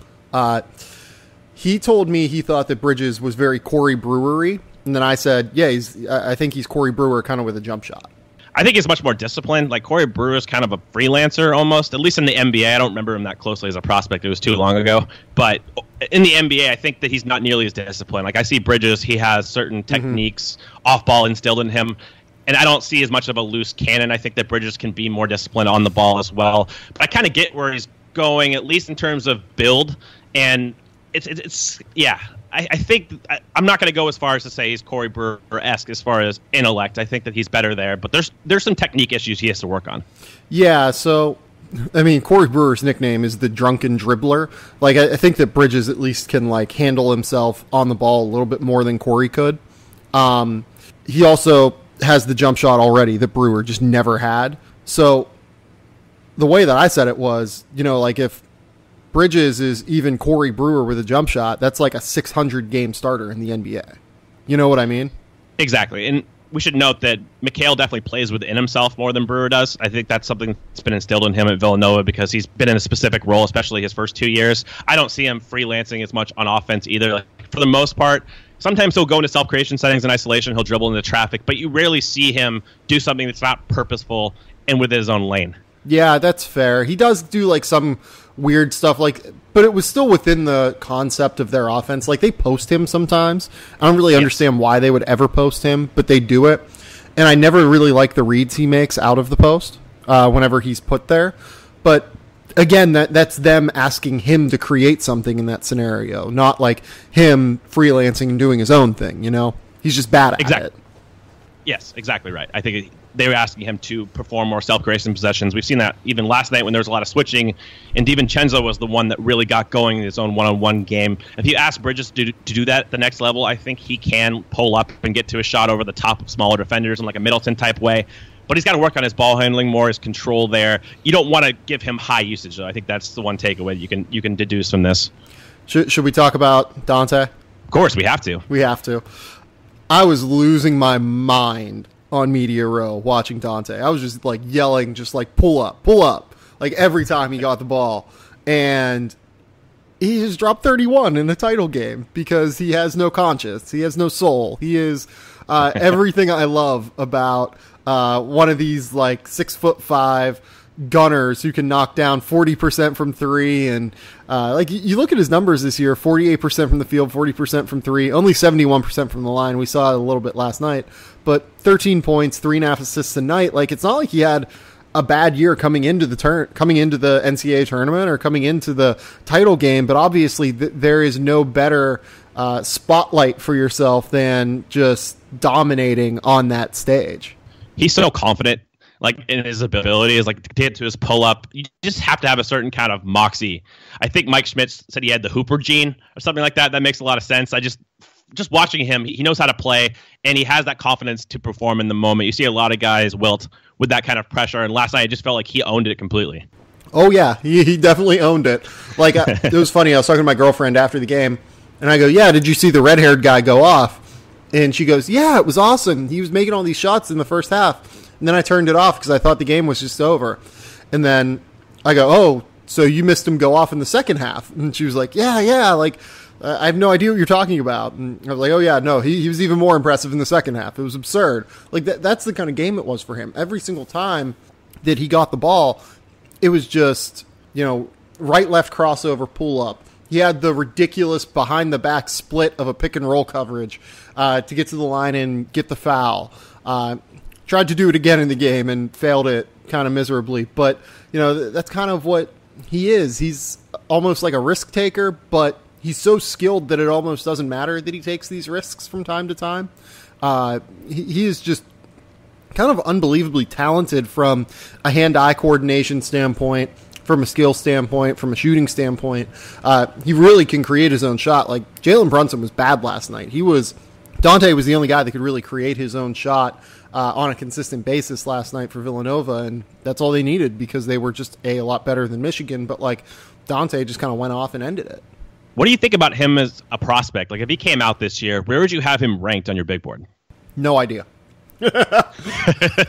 He told me he thought that Bridges was very Corey Brewer-y, and then I said, yeah, I think he's Corey Brewer kind of with a jump shot. I think he's much more disciplined. Like Corey Brewer is kind of a freelancer almost, at least in the NBA. I don't remember him that closely as a prospect. It was too long ago. But in the NBA, I think that he's not nearly as disciplined. Like I see Bridges, he has certain techniques off ball instilled in him. And I don't see as much of a loose cannon. I think that Bridges can be more disciplined on the ball as well. But I kind of get where he's going, at least in terms of build. And it's I think I'm not going to go as far as to say he's Corey Brewer-esque as far as intellect. I think that he's better there, but there's some technique issues he has to work on. Yeah, so I mean, Corey Brewer's nickname is the drunken dribbler. Like I think that Bridges at least can like handle himself on the ball a little bit more than Corey could. He also has the jump shot already that Brewer just never had. So the way that I said it was, like if Bridges is even Corey Brewer with a jump shot, that's like a 600 game starter in the NBA. You know what I mean? Exactly. And we should note that Mikal definitely plays within himself more than Brewer does. I think that's something that's been instilled in him at Villanova because he's been in a specific role, especially his first 2 years. I don't see him freelancing as much on offense either. Like, for the most part, sometimes he'll go into self-creation settings in isolation. He'll dribble into traffic, but you rarely see him do something that's not purposeful and within his own lane. Yeah, that's fair. He does do like some weird stuff, but it was still within the concept of their offense. Like they post him sometimes. I don't really understand why they would ever post him, but they do it. And I never really like the reads he makes out of the post whenever he's put there. But again, that's them asking him to create something in that scenario, not like him freelancing and doing his own thing. He's just bad at it. Yes, exactly right. I think they were asking him to perform more self-creation possessions. We've seen that even last night when there was a lot of switching, and DiVincenzo was the one that really got going in his own one-on-one game. If you ask Bridges to do that at the next level, I think he can pull up and get to a shot over the top of smaller defenders in like a Middleton-type way. But he's got to work on his ball handling more, his control there. You don't want to give him high usage, though. I think that's the one takeaway you can deduce from this. Should we talk about Donte? Of course, we have to. We have to. I was losing my mind on Media Row watching Donte. I was just like yelling, just like pull up, like every time he got the ball. And he just dropped 31 in a title game because he has no conscience. He has no soul. He is everything I love about one of these like 6'5" gunners who can knock down 40% from three. And like you look at his numbers this year, 48% from the field, 40% from three, only 71% from the line. We saw it a little bit last night, but 13 points, 3.5 assists a night. Like it's not like he had a bad year coming into the NCAA tournament or coming into the title game, but obviously there is no better spotlight for yourself than just dominating on that stage. He's so confident, like in his abilities, like to get to his pull up. You just have to have a certain kind of moxie. I think Mike Schmidt said he had the Hooper gene or something like that. That makes a lot of sense. I just watching him, he knows how to play and he has that confidence to perform in the moment. You see a lot of guys wilt with that kind of pressure. And last night, I just felt like he owned it completely. Oh yeah, he definitely owned it. Like it was funny. I was talking to my girlfriend after the game and I go, yeah, did you see the red-haired guy go off? And she goes, yeah, it was awesome. He was making all these shots in the first half. And then I turned it off because I thought the game was just over. And then I go, oh, so you missed him go off in the second half. And she was like, yeah, like, I have no idea what you're talking about. And I was like, oh, yeah, no, he was even more impressive in the second half. It was absurd. Like, that's the kind of game it was for him. Every single time that he got the ball, it was just, right-left crossover pull-up. He had the ridiculous behind-the-back split of a pick-and-roll coverage to get to the line and get the foul. Tried to do it again in the game and failed it kind of miserably. But, that's kind of what he is. He's almost like a risk taker, but he's so skilled that it almost doesn't matter that he takes these risks from time to time. He is just kind of unbelievably talented from a hand-eye coordination standpoint, from a skill standpoint, from a shooting standpoint. He really can create his own shot. Like, Jalen Brunson was bad last night. Donte was the only guy that could really create his own shot on a consistent basis last night for Villanova, and that's all they needed because they were just a lot better than Michigan. But, like, Donte just kind of went off and ended it. What do you think about him as a prospect? Like, if he came out this year, where would you have him ranked on your big board? No idea.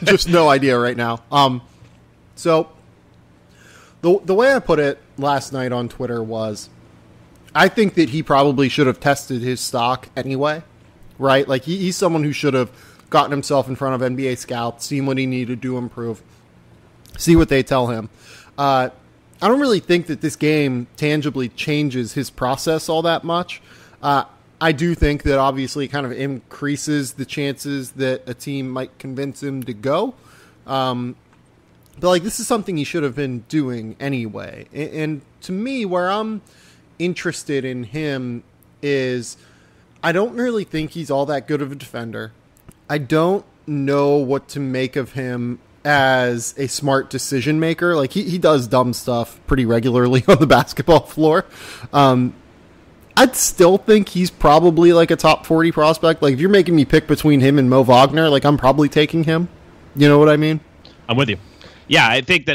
Just no idea right now. So the way I put it last night on Twitter was, I think that he probably should have tested his stock anyway, right? Like he's someone who should have gotten himself in front of NBA scouts, seen what he needed to improve, see what they tell him. I don't really think that this game tangibly changes his process all that much. I do think that obviously it kind of increases the chances that a team might convince him to go. But like, this is something he should have been doing anyway. And to me, where I'm interested in him is I don't really think he's all that good of a defender. I don't know what to make of him as a smart decision maker. Like, he does dumb stuff pretty regularly on the basketball floor. I'd still think he's probably like a top 40 prospect. Like, if you're making me pick between him and Mo Wagner, like, I'm probably taking him. You know what I mean? I'm with you. Yeah, I think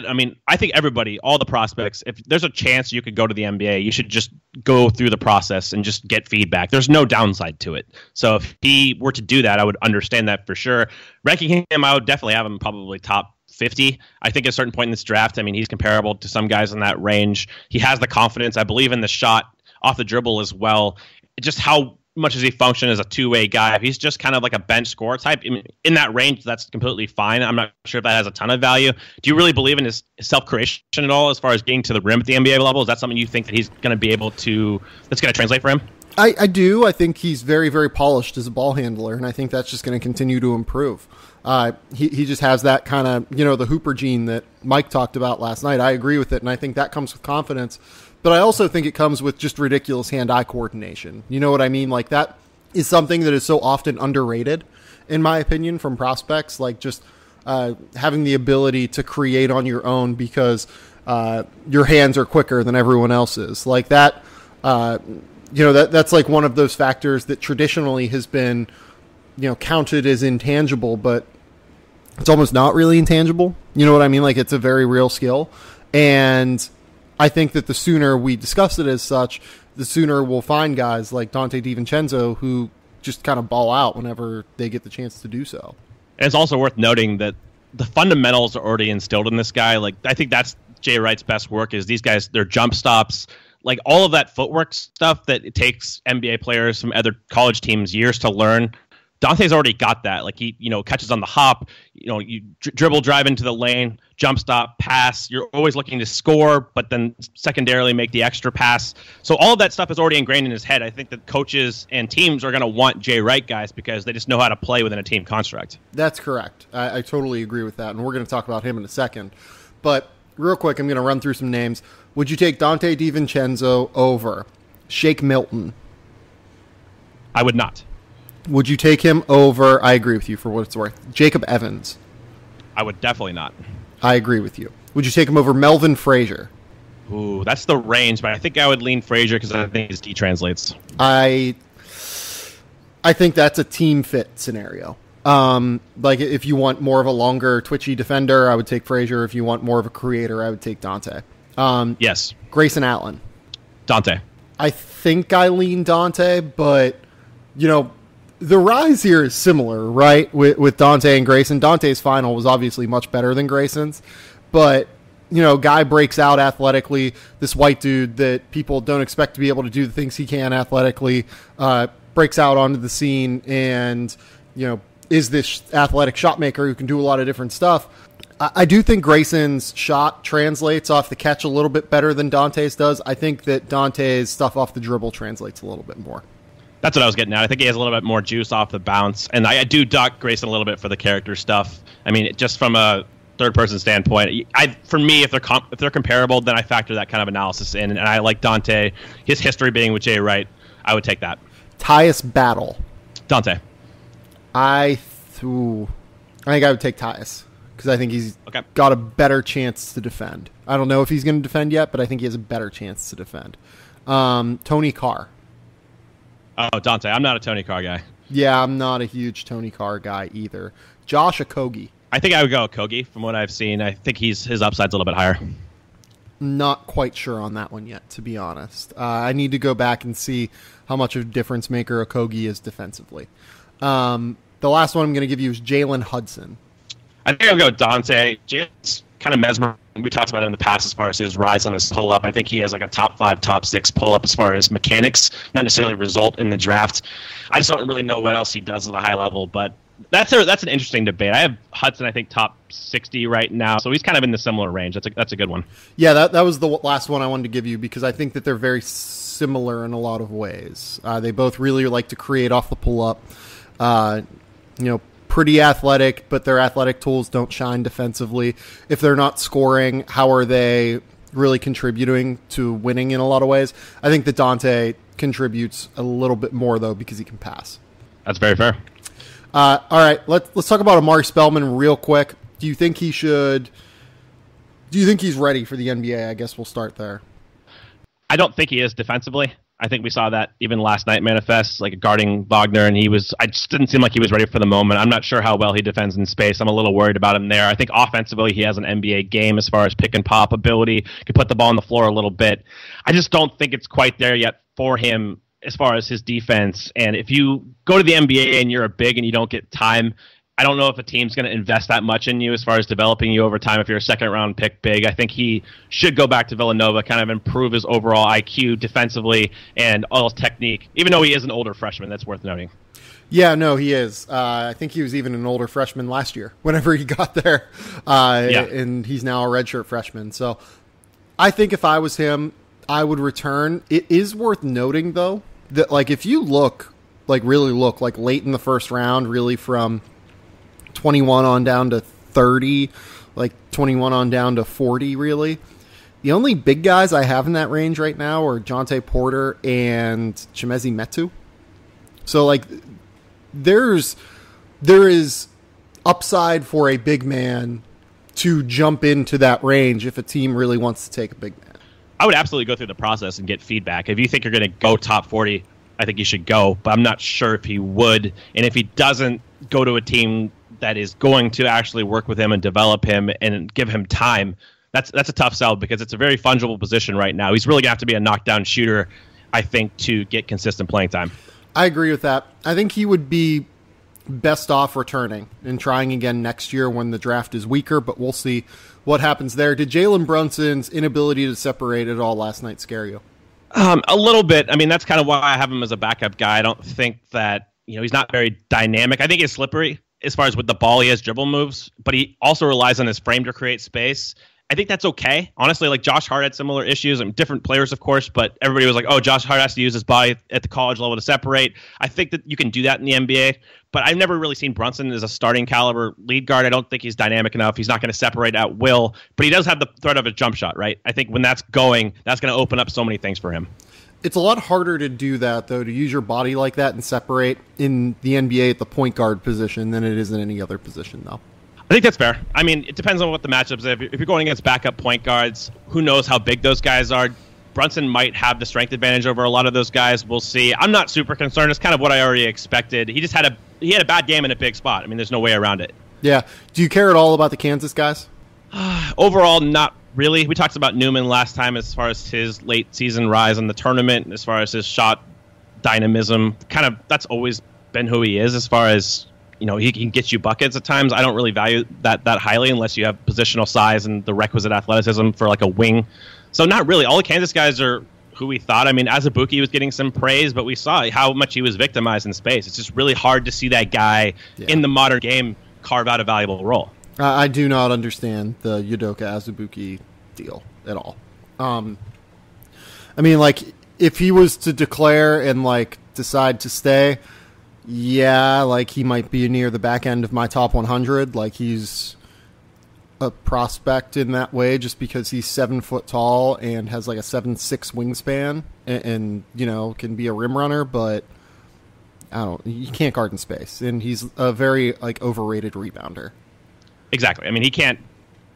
everybody, all the prospects, if there's a chance you could go to the NBA, you should just go through the process and just get feedback. There's no downside to it. So if he were to do that, I would understand that for sure. Ranking him, I would definitely have him probably top 50. I think at a certain point in this draft, I mean, he's comparable to some guys in that range. He has the confidence. I believe in the shot off the dribble as well. Just how much does he function as a two-way guy? If he's just kind of like a bench scorer type, in that range, that's completely fine. I'm not sure if that has a ton of value. Do you really believe in his self-creation at all as far as getting to the rim at the NBA level? Is that something you think that he's going to be able to, that's going to translate for him? I do. I think he's very, very polished as a ball handler, and I think that's just going to continue to improve. He just has that kind of, the Hooper gene that Mike talked about last night. I agree with it, and I think that comes with confidence. But I also think it comes with just ridiculous hand-eye coordination. You know what I mean? Like, that is something that is so often underrated, in my opinion, from prospects. Like, just having the ability to create on your own because your hands are quicker than everyone else's. Like, that, that's like one of those factors that traditionally has been, counted as intangible, but it's almost not really intangible. You know what I mean? Like, it's a very real skill. And I think that the sooner we discuss it as such, the sooner we'll find guys like Donte DiVincenzo who just kind of ball out whenever they get the chance to do so. And it's also worth noting that the fundamentals are already instilled in this guy. Like, I think that's Jay Wright's best work is these guys, their jump stops, like all of that footwork stuff that it takes NBA players from other college teams years to learn. Dante's already got that. Like, he, catches on the hop, you dribble, drive into the lane, jump stop, pass. You're always looking to score, but then secondarily make the extra pass. So all of that stuff is already ingrained in his head. I think that coaches and teams are going to want Jay Wright guys because they just know how to play within a team construct. That's correct. I totally agree with that, and we're going to talk about him in a second. But real quick, I'm going to run through some names. Would you take Donte DiVincenzo over Shake Milton? I would not. Would you take him over, I agree with you for what it's worth, Jacob Evans? I would definitely not. I agree with you. Would you take him over Melvin Frazier? Ooh, that's the range, but I think I would lean Frazier because I think his D translates. I think that's a team fit scenario. Like, if you want more of a longer, twitchy defender, I would take Frazier. If you want more of a creator, I would take Donte. Yes. Grayson Allen. Donte. I think I lean Donte, but, the rise here is similar, right, with Donte and Grayson. Dante's final was obviously much better than Grayson's, but, guy breaks out athletically. This white dude that people don't expect to be able to do the things he can athletically breaks out onto the scene and, is this athletic shot maker who can do a lot of different stuff. I do think Grayson's shot translates off the catch a little bit better than Dante's does. I think that Dante's stuff off the dribble translates a little bit more. That's what I was getting at. I think he has a little bit more juice off the bounce. And I do dock Grayson a little bit for the character stuff. I mean, just from a third-person standpoint, for me, if they're comparable, then I factor that kind of analysis in. And I like Donte. His history being with Jay Wright, I would take that. Tyus Battle. Donte. I think I would take Tyus because I think he's got a better chance to defend. I don't know if he's going to defend yet, but I think he has a better chance to defend. Tony Carr. Oh, Donte. I'm not a Tony Carr guy. Yeah, I'm not a huge Tony Carr guy either. Josh Okogie. I think I would go Okogie from what I've seen. I think his upside's a little bit higher. Not quite sure on that one yet, to be honest. I need to go back and see how much of a difference maker Okogie is defensively. The last one I'm going to give you is Jalen Hudson. I think I'll go Donte. Jalen's kind of mesmerizing. We talked about it in the past as far as his rise on his pull-up. I think he has like a top 5, top 6 pull-up as far as mechanics, not necessarily result in the draft. I just don't really know what else he does at a high level, but That's an interesting debate. I have Hudson, I think, top 60 right now, so he's kind of in the similar range. That's a good one. Yeah, that was the last one I wanted to give you because I think that they're very similar in a lot of ways. They both really like to create off the pull-up. Pretty athletic, but their athletic tools don't shine defensively. If they're not scoring, how are they really contributing to winning in a lot of ways? I think that Donte contributes a little bit more, though, because he can pass. That's very fair. All right, let's talk about Omari Spellman real quick. Do you think he's ready for the NBA? I guess we'll start there. I don't think he is defensively. I think we saw that even last night manifest, like guarding Wagner, and I just didn't seem like he was ready for the moment. I'm not sure how well he defends in space. I'm a little worried about him there. I think offensively he has an NBA game as far as pick and pop ability, could put the ball on the floor a little bit. I just don't think it's quite there yet for him as far as his defense. And if you go to the NBA and you're a big and you don't get time, I don't know if a team's going to invest that much in you as far as developing you over time if you're a second-round pick big. I think he should go back to Villanova, kind of improve his overall IQ defensively and all his technique, even though he is an older freshman. That's worth noting. Yeah, no, he is. I think he was even an older freshman last year whenever he got there, and he's now a redshirt freshman. So I think if I was him, I would return. It is worth noting, though, that if you really look late in the first round, really from 21 on down to 30, 21 on down to 40, really. The only big guys I have in that range right now are Jonte Porter and Chimezie Metu. So, there is upside for a big man to jump into that range if a team really wants to take a big man. I would absolutely go through the process and get feedback. If you think you're going to go top 40, I think you should go, but I'm not sure if he would. And if he doesn't go to a team that is going to actually work with him and develop him and give him time, that's a tough sell because it's a very fungible position right now. He's really going to have to be a knockdown shooter, I think, to get consistent playing time. I agree with that. I think he would be best off returning and trying again next year when the draft is weaker, but we'll see what happens there. Did Jalen Brunson's inability to separate at all last night scare you? A little bit. I mean, that's kind of why I have him as a backup guy. I don't think that, he's not very dynamic. I think he's slippery as far as with the ball. He has dribble moves, but he also relies on his frame to create space. I think that's okay. Honestly, Josh Hart had similar issues. Different players, of course, but everybody was like, oh, Josh Hart has to use his body at the college level to separate. I think that you can do that in the NBA, but I've never really seen Brunson as a starting caliber lead guard. I don't think he's dynamic enough. He's not going to separate at will, but he does have the threat of a jump shot, right? I think when that's going, that's going to open up so many things for him. It's a lot harder to do that, though, to use your body like that and separate in the NBA at the point guard position than it is in any other position, though. I think that's fair. I mean, it depends on what the matchups are. If you're going against backup point guards, who knows how big those guys are. Brunson might have the strength advantage over a lot of those guys. We'll see. I'm not super concerned. It's kind of what I already expected. He just had a bad game in a big spot. I mean, there's no way around it. Yeah. Do you care at all about the Kansas guys? Overall, not really. We talked about Newman last time as far as his late season rise in the tournament, as far as his shot dynamism. Kind of that's always been who he is as far as, he can get you buckets at times. I don't really value that highly unless you have positional size and the requisite athleticism for a wing. So not really. All the Kansas guys are who we thought. I mean, Azubuike was getting some praise, but we saw how much he was victimized in space. It's just really hard to see that guy in the modern game carve out a valuable role. I do not understand the Udoka Azubuike deal at all. I mean, if he was to declare and, decide to stay, yeah, he might be near the back end of my top 100. He's a prospect in that way just because he's 7 foot tall and has, a 7'6" wingspan and can be a rim runner, but he can't guard in space. And he's a very, overrated rebounder. Exactly. I mean, he can't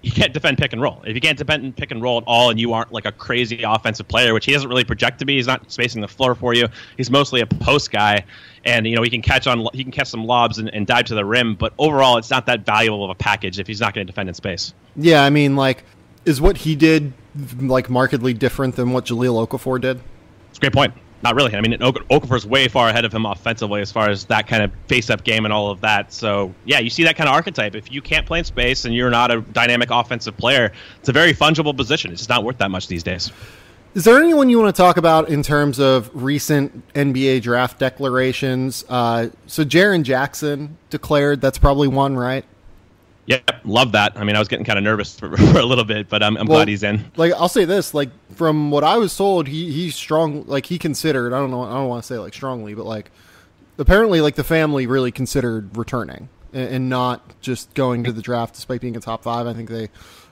defend pick and roll. If you can't defend pick and roll at all and you aren't a crazy offensive player, which he doesn't really project to be, he's not spacing the floor for you. He's mostly a post guy, and he can catch some lobs and dive to the rim, but overall it's not that valuable of a package if he's not going to defend in space. Yeah, I mean, is what he did markedly different than what Jahlil Okafor did? It's a great point. Not really. I mean, Okafor's way far ahead of him offensively as far as that kind of face-up game and all of that. So, yeah, you see that kind of archetype. If you can't play in space and you're not a dynamic offensive player, it's a very fungible position. It's just not worth that much these days. Is there anyone you want to talk about in terms of recent NBA draft declarations? So Jaren Jackson declared. That's probably one, right? Yep, love that. I mean, I was getting kind of nervous for a little bit, but I'm glad he's in. Like, I'll say this, like, from what I was told, he's strong. Like, he considered, I don't want to say like strongly, but like, apparently, like, the family really considered returning and not just going to the draft despite being a top 5. I think they,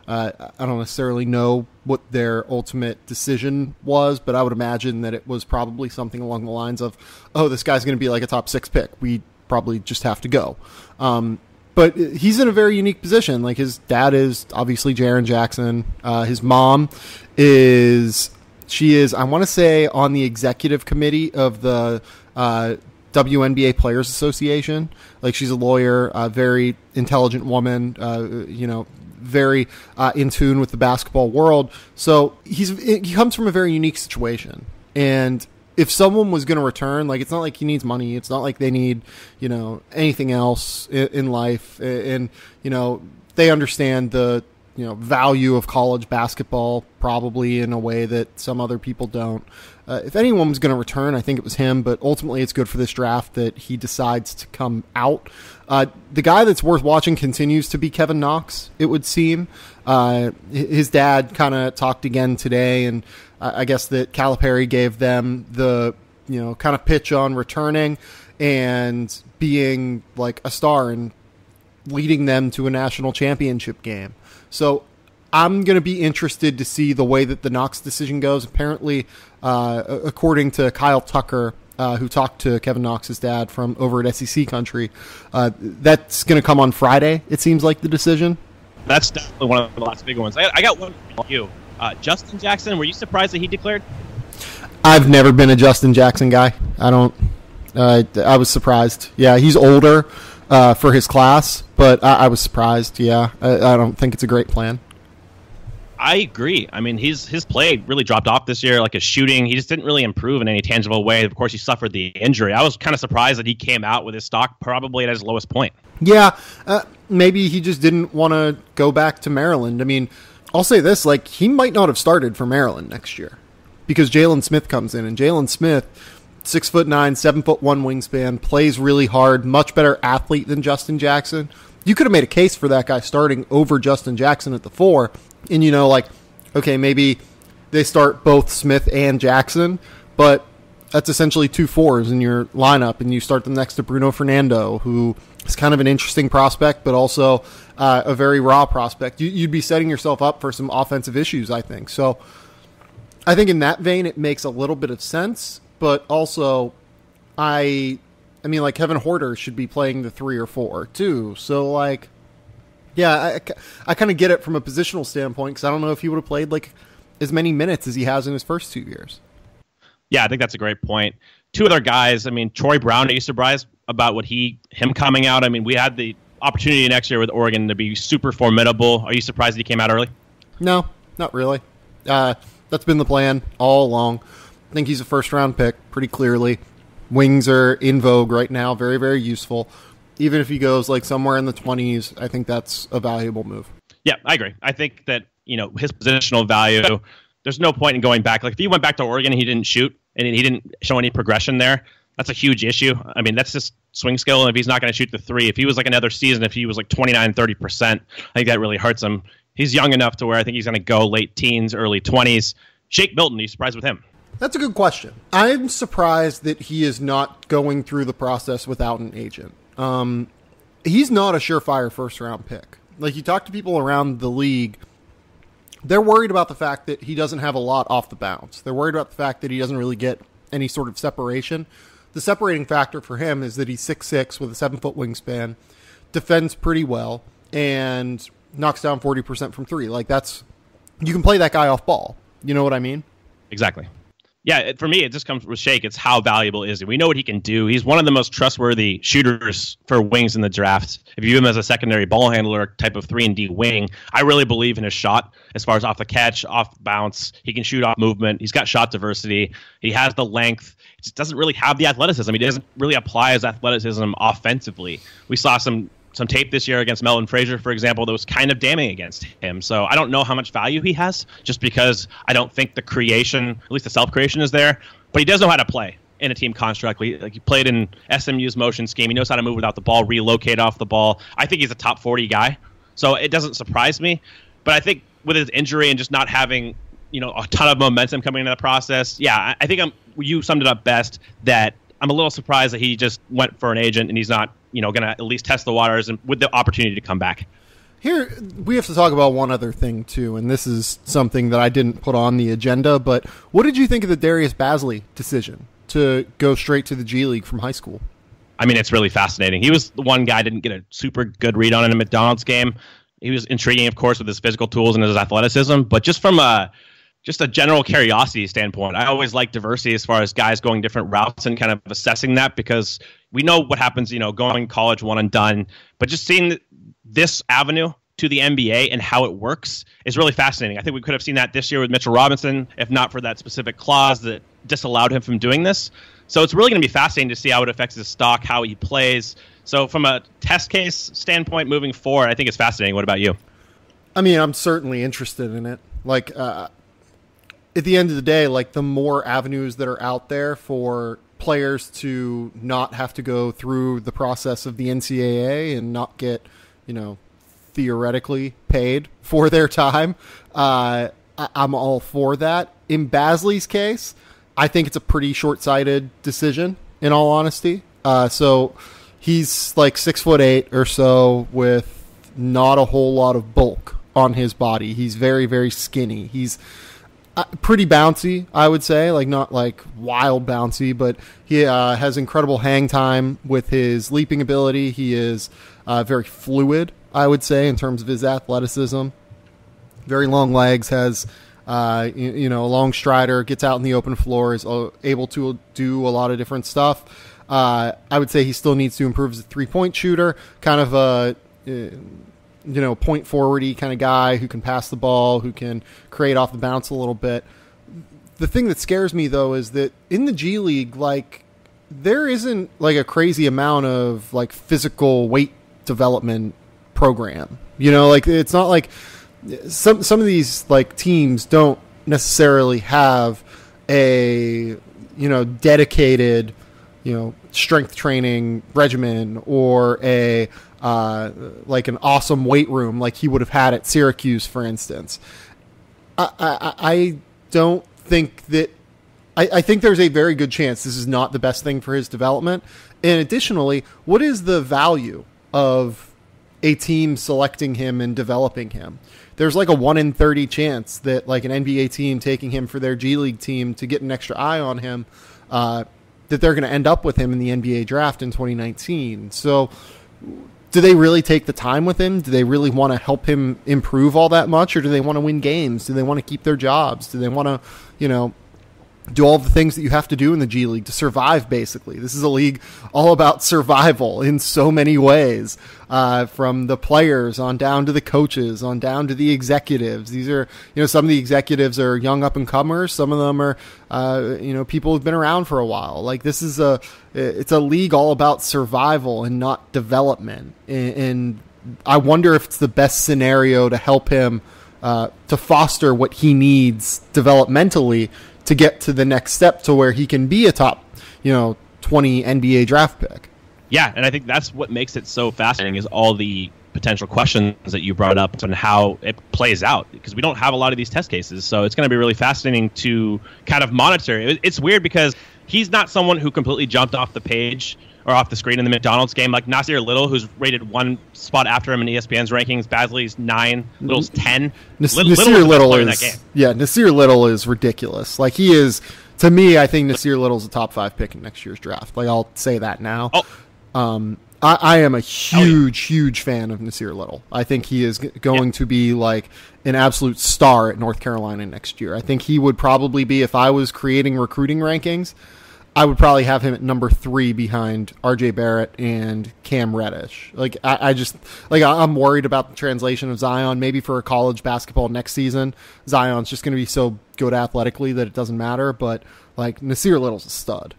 I don't necessarily know what their ultimate decision was, but I would imagine that it was probably something along the lines of, oh, this guy's going to be like a top 6 pick. We probably just have to go. But he's in a very unique position. Like, his dad is obviously Jaren Jackson. His mom is, I want to say, on the executive committee of the WNBA Players Association. Like, she's a lawyer, a very intelligent woman, very in tune with the basketball world. So he comes from a very unique situation. And if someone was going to return, like, it's not like he needs money. It's not like they need, anything else in life. And, they understand the, value of college basketball probably in a way that some other people don't. If anyone was going to return, I think it was him, but ultimately it's good for this draft that he decides to come out. The guy that's worth watching continues to be Kevin Knox, it would seem. His dad kind of talked again today, and I guess that Calipari gave them the, kind of pitch on returning and being like a star and leading them to a national championship game. So I'm going to be interested to see the way that the Knox decision goes. Apparently, according to Kyle Tucker, who talked to Kevin Knox's dad from over at SEC Country, that's going to come on Friday, it seems like, the decision. That's definitely one of the last big ones. I got one for you. Justin Jackson, were you surprised that he declared? I've never been a Justin Jackson guy. I was surprised. Yeah, he's older for his class, but I was surprised. Yeah, I don't think it's a great plan. I agree. I mean, his play really dropped off this year, like his shooting. He just didn't really improve in any tangible way. Of course, he suffered the injury. I was kind of surprised that he came out with his stock probably at his lowest point. Yeah, maybe he just didn't want to go back to Maryland. I mean, I'll say this, like, he might not have started for Maryland next year because Jalen Smith comes in, and Jalen Smith, 6'9", 7'1" wingspan, plays really hard, much better athlete than Justin Jackson. You could have made a case for that guy starting over Justin Jackson at the 4, and okay, maybe they start both Smith and Jackson, but that's essentially 2 4s in your lineup, and you start them next to Bruno Fernando, who is kind of an interesting prospect, but also a very raw prospect. You'd be setting yourself up for some offensive issues, I think. So I think in that vein, it makes a little bit of sense, but also I mean, like, Kevin Huerter should be playing the 3 or 4 too. So, like, yeah, I kind of get it from a positional standpoint because I don't know if he would have played like as many minutes as he has in his first 2 years. Yeah, I think that's a great point. 2 other guys. I mean, Troy Brown, are you surprised about him coming out? I mean, we had the opportunity next year with Oregon to be super formidable. Are you surprised that he came out early? No, not really. That's been the plan all along. I think he's a first-round pick, pretty clearly. Wings are in vogue right now, very, very useful. Even if he goes like somewhere in the 20s, I think that's a valuable move. Yeah, I agree. I think that, his positional value, there's no point in going back. Like, if he went back to Oregon and he didn't shoot and he didn't show any progression there, that's a huge issue. I mean, that's just swing skill. And if he's not going to shoot the 3, if he was like another season, if he was like 29, 30%, I think that really hurts him. He's young enough to where I think he's going to go late teens, early 20s. Shake Milton, are you surprised with him? That's a good question. I'm surprised that he is not going through the process without an agent. He's not a surefire first-round pick. Like, you talk to people around the league, they're worried about the fact that he doesn't have a lot off the bounce. They're worried about the fact that he doesn't really get any sort of separation. The separating factor for him is that he's 6'6" with a 7-foot wingspan, defends pretty well, and knocks down 40% from 3. Like, you can play that guy off ball. You know what I mean? Exactly. Yeah, for me, it just comes with Shake. It's how valuable is he? We know what he can do. He's one of the most trustworthy shooters for wings in the draft. If you view him as a secondary ball handler type of 3-and-D wing, I really believe in his shot as far as off the catch, off bounce. He can shoot off movement. He's got shot diversity. He has the length. He just doesn't really have the athleticism. He doesn't really apply his athleticism offensively. We saw some some tape this year against Melvin Frazier, for example, that was kind of damning against him. So I don't know how much value he has, just because I don't think the creation, at least the self-creation, is there. But he does know how to play in a team construct. Like, he played in SMU's motion scheme. He knows how to move without the ball, relocate off the ball. I think he's a top 40 guy. So it doesn't surprise me. But I think with his injury and just not having, a ton of momentum coming into the process, I think you summed it up best, that I'm a little surprised that he just went for an agent and he's not, going to at least test the waters and with the opportunity to come back. Here, we have to talk about one other thing, too, and this is something that I didn't put on the agenda, but what did you think of the Darius Bazley decision to go straight to the G League from high school? I mean, it's really fascinating. He was the one guy I didn't get a super good read on in a McDonald's game. He was intriguing, of course, with his physical tools and his athleticism, but just from a general curiosity standpoint, I always like diversity as far as guys going different routes and kind of assessing that, because we know what happens, going college one and done, but just seeing this avenue to the NBA and how it works is really fascinating. I think we could have seen that this year with Mitchell Robinson, if not for that specific clause that disallowed him from doing this. So it's really going to be fascinating to see how it affects his stock, how he plays. So from a test case standpoint moving forward, I think it's fascinating. What about you? I mean, I'm certainly interested in it. Like, at the end of the day, like, the more avenues that are out there for players to not have to go through the process of the NCAA and not get, theoretically paid for their time, I'm all for that. In Bazley's case, I think it's a pretty short-sighted decision, in all honesty. So he's like 6'8" or so with not a whole lot of bulk on his body. He's very, very skinny. He's pretty bouncy, I would say, like not like wild bouncy, but he has incredible hang time with his leaping ability. He is very fluid, I would say, in terms of his athleticism. Very long legs, has a long strider, gets out in the open floor, is able to do a lot of different stuff. I would say he still needs to improve as a three-point shooter, kind of a point forward-y kind of guy who can pass the ball, who can create off the bounce a little bit. The thing that scares me, though, is that in the G League, like, there isn't like a crazy amount of like physical weight development program. Like, it's not like some of these like teams don't necessarily have a dedicated strength training regimen or a like an awesome weight room like he would have had at Syracuse, for instance. I don't think that. I think there's a very good chance this is not the best thing for his development. And additionally, what is the value of a team selecting him and developing him? There's like a 1 in 30 chance that like an NBA team taking him for their G League team to get an extra eye on him, that they're going to end up with him in the NBA draft in 2019. So do they really take the time with him? Do they really want to help him improve all that much? Or do they want to win games? Do they want to keep their jobs? Do they want to, do all the things that you have to do in the G League to survive, basically? This is a league all about survival in so many ways, from the players on down to the coaches, on down to the executives. These are, some of the executives are young up-and-comers. Some of them are, people who've been around for a while. Like, this is it's a league all about survival and not development. And I wonder if it's the best scenario to help him, to foster what he needs developmentally to get to the next step to where he can be a top, 20 NBA draft pick. Yeah, and I think that's what makes it so fascinating is all the potential questions that you brought up and how it plays out, because we don't have a lot of these test cases. So it's going to be really fascinating to kind of monitor. It's weird because he's not someone who completely jumped off the page or off the screen in the McDonald's game, like Nasir Little, who's rated one spot after him in ESPN's rankings. Bazley's 9, Little's 10. Nasir Little is, in that game. Yeah, Nasir Little is ridiculous. Like, he is, to me, I think Nasir Little's a top 5 pick in next year's draft. Like, I'll say that now. I am a huge fan of Nasir Little. I think he is going to be like an absolute star at North Carolina next year. I think he would probably be, if I was creating recruiting rankings, I would probably have him at number 3 behind RJ Barrett and Cam Reddish. Like, I'm worried about the translation of Zion. Maybe for a college basketball next season, Zion's just going to be so good athletically that it doesn't matter. But like, Nasir Little's a stud.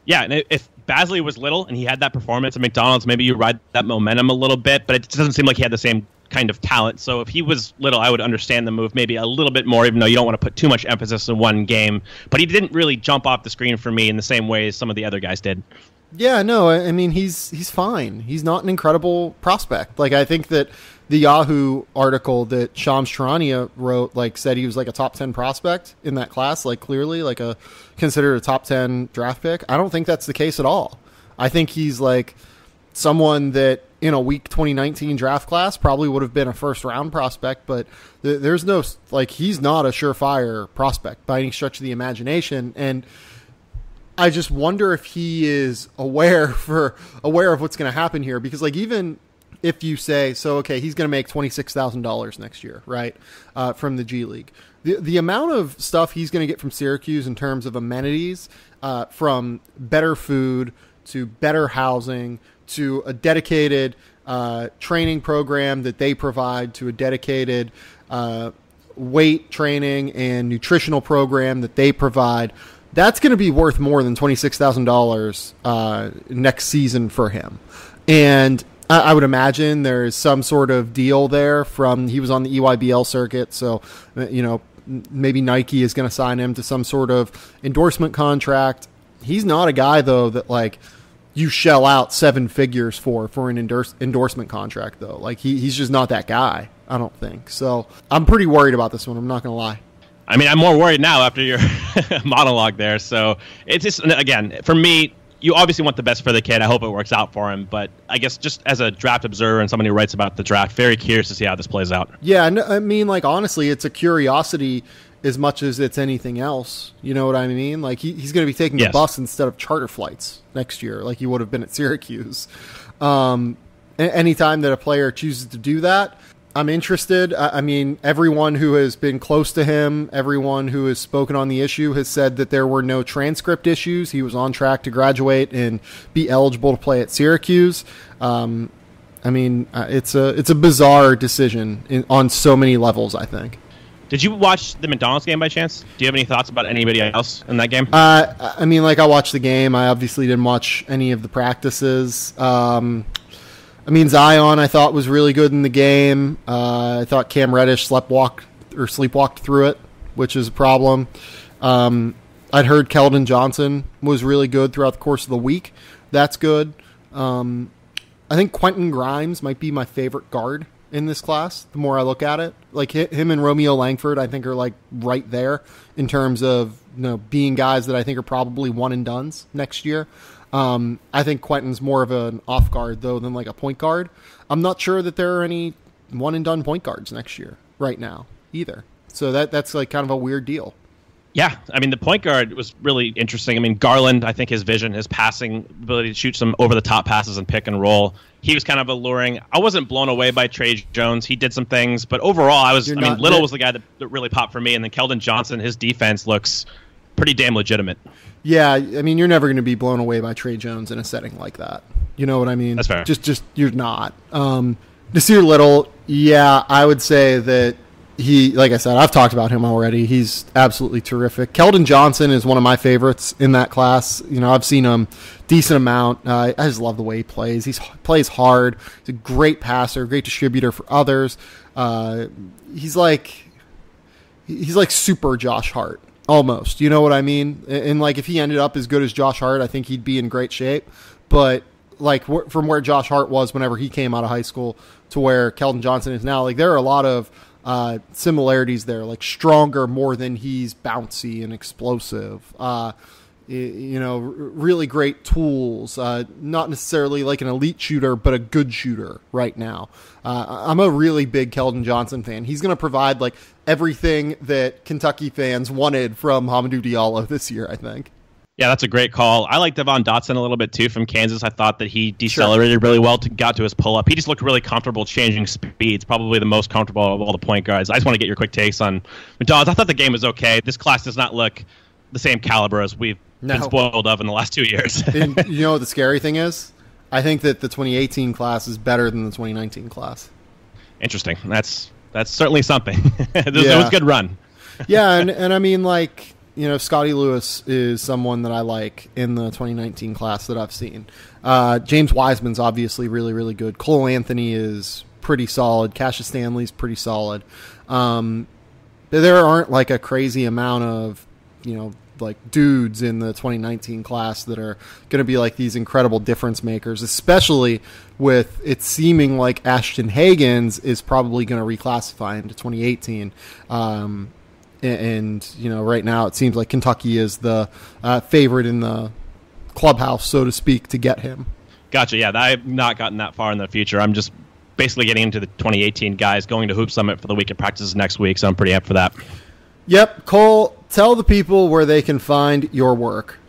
Yeah, and if Bazley was little and he had that performance at McDonald's, maybe you ride that momentum a little bit, but it doesn't seem like he had the same kind of talent. So if he was little, I would understand the move maybe a little bit more, even though you don't want to put too much emphasis in one game. But he didn't really jump off the screen for me in the same way as some of the other guys did. Yeah, no, I mean, he's fine. He's not an incredible prospect. Like, I think that the Yahoo article that Shams Charania wrote, like, said he was like a top 10 prospect in that class, like, clearly, like, considered a top 10 draft pick. I don't think that's the case at all. I think he's like someone that in a weak 2019 draft class probably would have been a first round prospect, but there's no, like, he's not a surefire prospect by any stretch of the imagination. And I just wonder if he is aware of what's going to happen here, because, like, even if you say, so, okay, he's going to make $26,000 next year, right, from the G League. The amount of stuff he's going to get from Syracuse in terms of amenities, from better food to better housing to a dedicated training program that they provide to a dedicated weight training and nutritional program that they provide, that's going to be worth more than $26,000 next season for him. And I would imagine there's some sort of deal there from, he was on the EYBL circuit, so, you know, maybe Nike is going to sign him to some sort of endorsement contract. He's not a guy, though, that, like, you shell out seven figures for an endorsement contract, though. Like, he's just not that guy, I don't think. So I'm pretty worried about this one, I'm not going to lie. I mean, I'm more worried now after your monologue there. So it's just, again, for me, you obviously want the best for the kid. I hope it works out for him. But I guess just as a draft observer and someone who writes about the draft, very curious to see how this plays out. Yeah, I mean, like, honestly, it's a curiosity as much as it's anything else. You know what I mean? Like, he's going to be taking the bus instead of charter flights next year, like he would have been at Syracuse. Anytime that a player chooses to do that, I'm interested. I mean, everyone who has been close to him, everyone who has spoken on the issue has said that there were no transcript issues. He was on track to graduate and be eligible to play at Syracuse. I mean, it's a bizarre decision on so many levels, I think. Did you watch the McDonald's game by chance? Do you have any thoughts about anybody else in that game? I mean, like, I watched the game. I obviously didn't watch any of the practices. I mean, Zion, I thought, was really good in the game. I thought Cam Reddish sleepwalked through it, which is a problem. I'd heard Keldon Johnson was really good throughout the course of the week. That's good. I think Quentin Grimes might be my favorite guard in this class, the more I look at it. Like, him and Romeo Langford, I think, are, like, right there in terms of, you know, being guys that I think are probably one-and-dones next year. I think Quentin's more of an off guard, though, than like a point guard. I'm not sure that there are any one-and-done point guards next year right now either. So that's like kind of a weird deal. Yeah, I mean, the point guard was really interesting. I mean, Garland, I think his vision, his passing ability to shoot some over-the-top passes and pick and roll, he was kind of alluring. I wasn't blown away by Trey Jones. He did some things, but overall, Little was the guy that really popped for me, and then Keldon Johnson, his defense looks pretty damn legitimate. Yeah, I mean, you're never going to be blown away by Trey Jones in a setting like that. You know what I mean? That's fair. Just you're not. Nasir Little, yeah, I would say that he, like I said, I've talked about him already. He's absolutely terrific. Keldon Johnson is one of my favorites in that class. You know, I've seen him decent amount. I just love the way he plays. He plays hard. He's a great passer, great distributor for others. He's like super Josh Hart. Almost, you know what I mean? And, like, if he ended up as good as Josh Hart, I think he'd be in great shape. But, like, from where Josh Hart was whenever he came out of high school to where Keldon Johnson is now, like, there are a lot of similarities there, like stronger more than he's bouncy and explosive. You know, really great tools, not necessarily like an elite shooter, but a good shooter right now. I'm a really big Keldon Johnson fan. He's going to provide like everything that Kentucky fans wanted from Hamidou Diallo this year, I think. Yeah, that's a great call. I like Devon Dotson a little bit too from Kansas. I thought that he decelerated really well, got to his pull-up. He just looked really comfortable changing speeds, probably the most comfortable of all the point guards. I just want to get your quick takes on McDonald's. I thought the game was okay. This class does not look the same caliber as we've been spoiled of in the last 2 years. And you know what the scary thing is? I think that the 2018 class is better than the 2019 class. Interesting. That's certainly something. It was a good run. Yeah, and I mean, like, Scotty Lewis is someone that I like in the 2019 class that I've seen. James Wiseman's obviously really, really good. Cole Anthony is pretty solid. Cassius Stanley's pretty solid. There aren't like a crazy amount of, like dudes in the 2019 class that are going to be like these incredible difference makers, especially with it seeming like Ashton Hagans is probably going to reclassify into 2018. And right now it seems like Kentucky is the favorite in the clubhouse, so to speak, to get him. Gotcha. Yeah, I've not gotten that far in the future. I'm just basically getting into the 2018 guys, going to Hoop Summit for the weekend practices next week, so I'm pretty up for that. Yep. Cole, tell the people where they can find your work.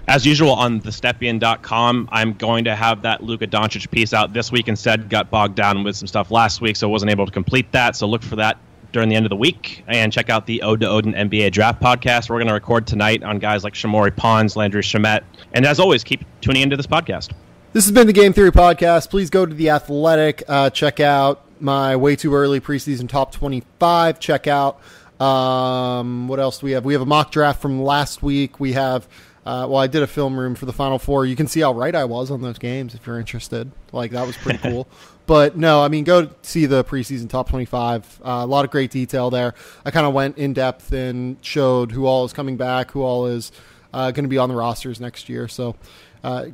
As usual, on thestepien.com, I'm going to have that Luka Doncic piece out this week. Instead, got bogged down with some stuff last week, so wasn't able to complete that. So look for that during the end of the week. And check out the Ode to Odin NBA Draft podcast. We're going to record tonight on guys like Shamori Pons, Landry Shamet. And as always, keep tuning into this podcast. This has been the Game Theory Podcast. Please go to The Athletic. Check out my way too early preseason top 25. Check out what else do we have? We have a mock draft from last week. We have, I did a film room for the Final Four. You can see how right I was on those games if you're interested. Like, that was pretty cool. But no, go see the preseason top 25. A lot of great detail there. I kind of went in depth and showed who all is coming back, who all is going to be on the rosters next year. So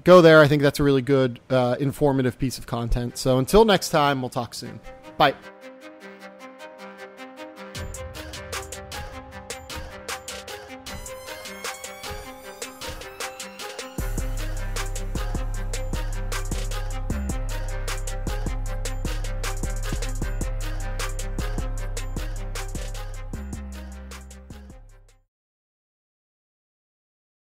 go there. I think that's a really good, informative piece of content. So until next time, we'll talk soon. Bye.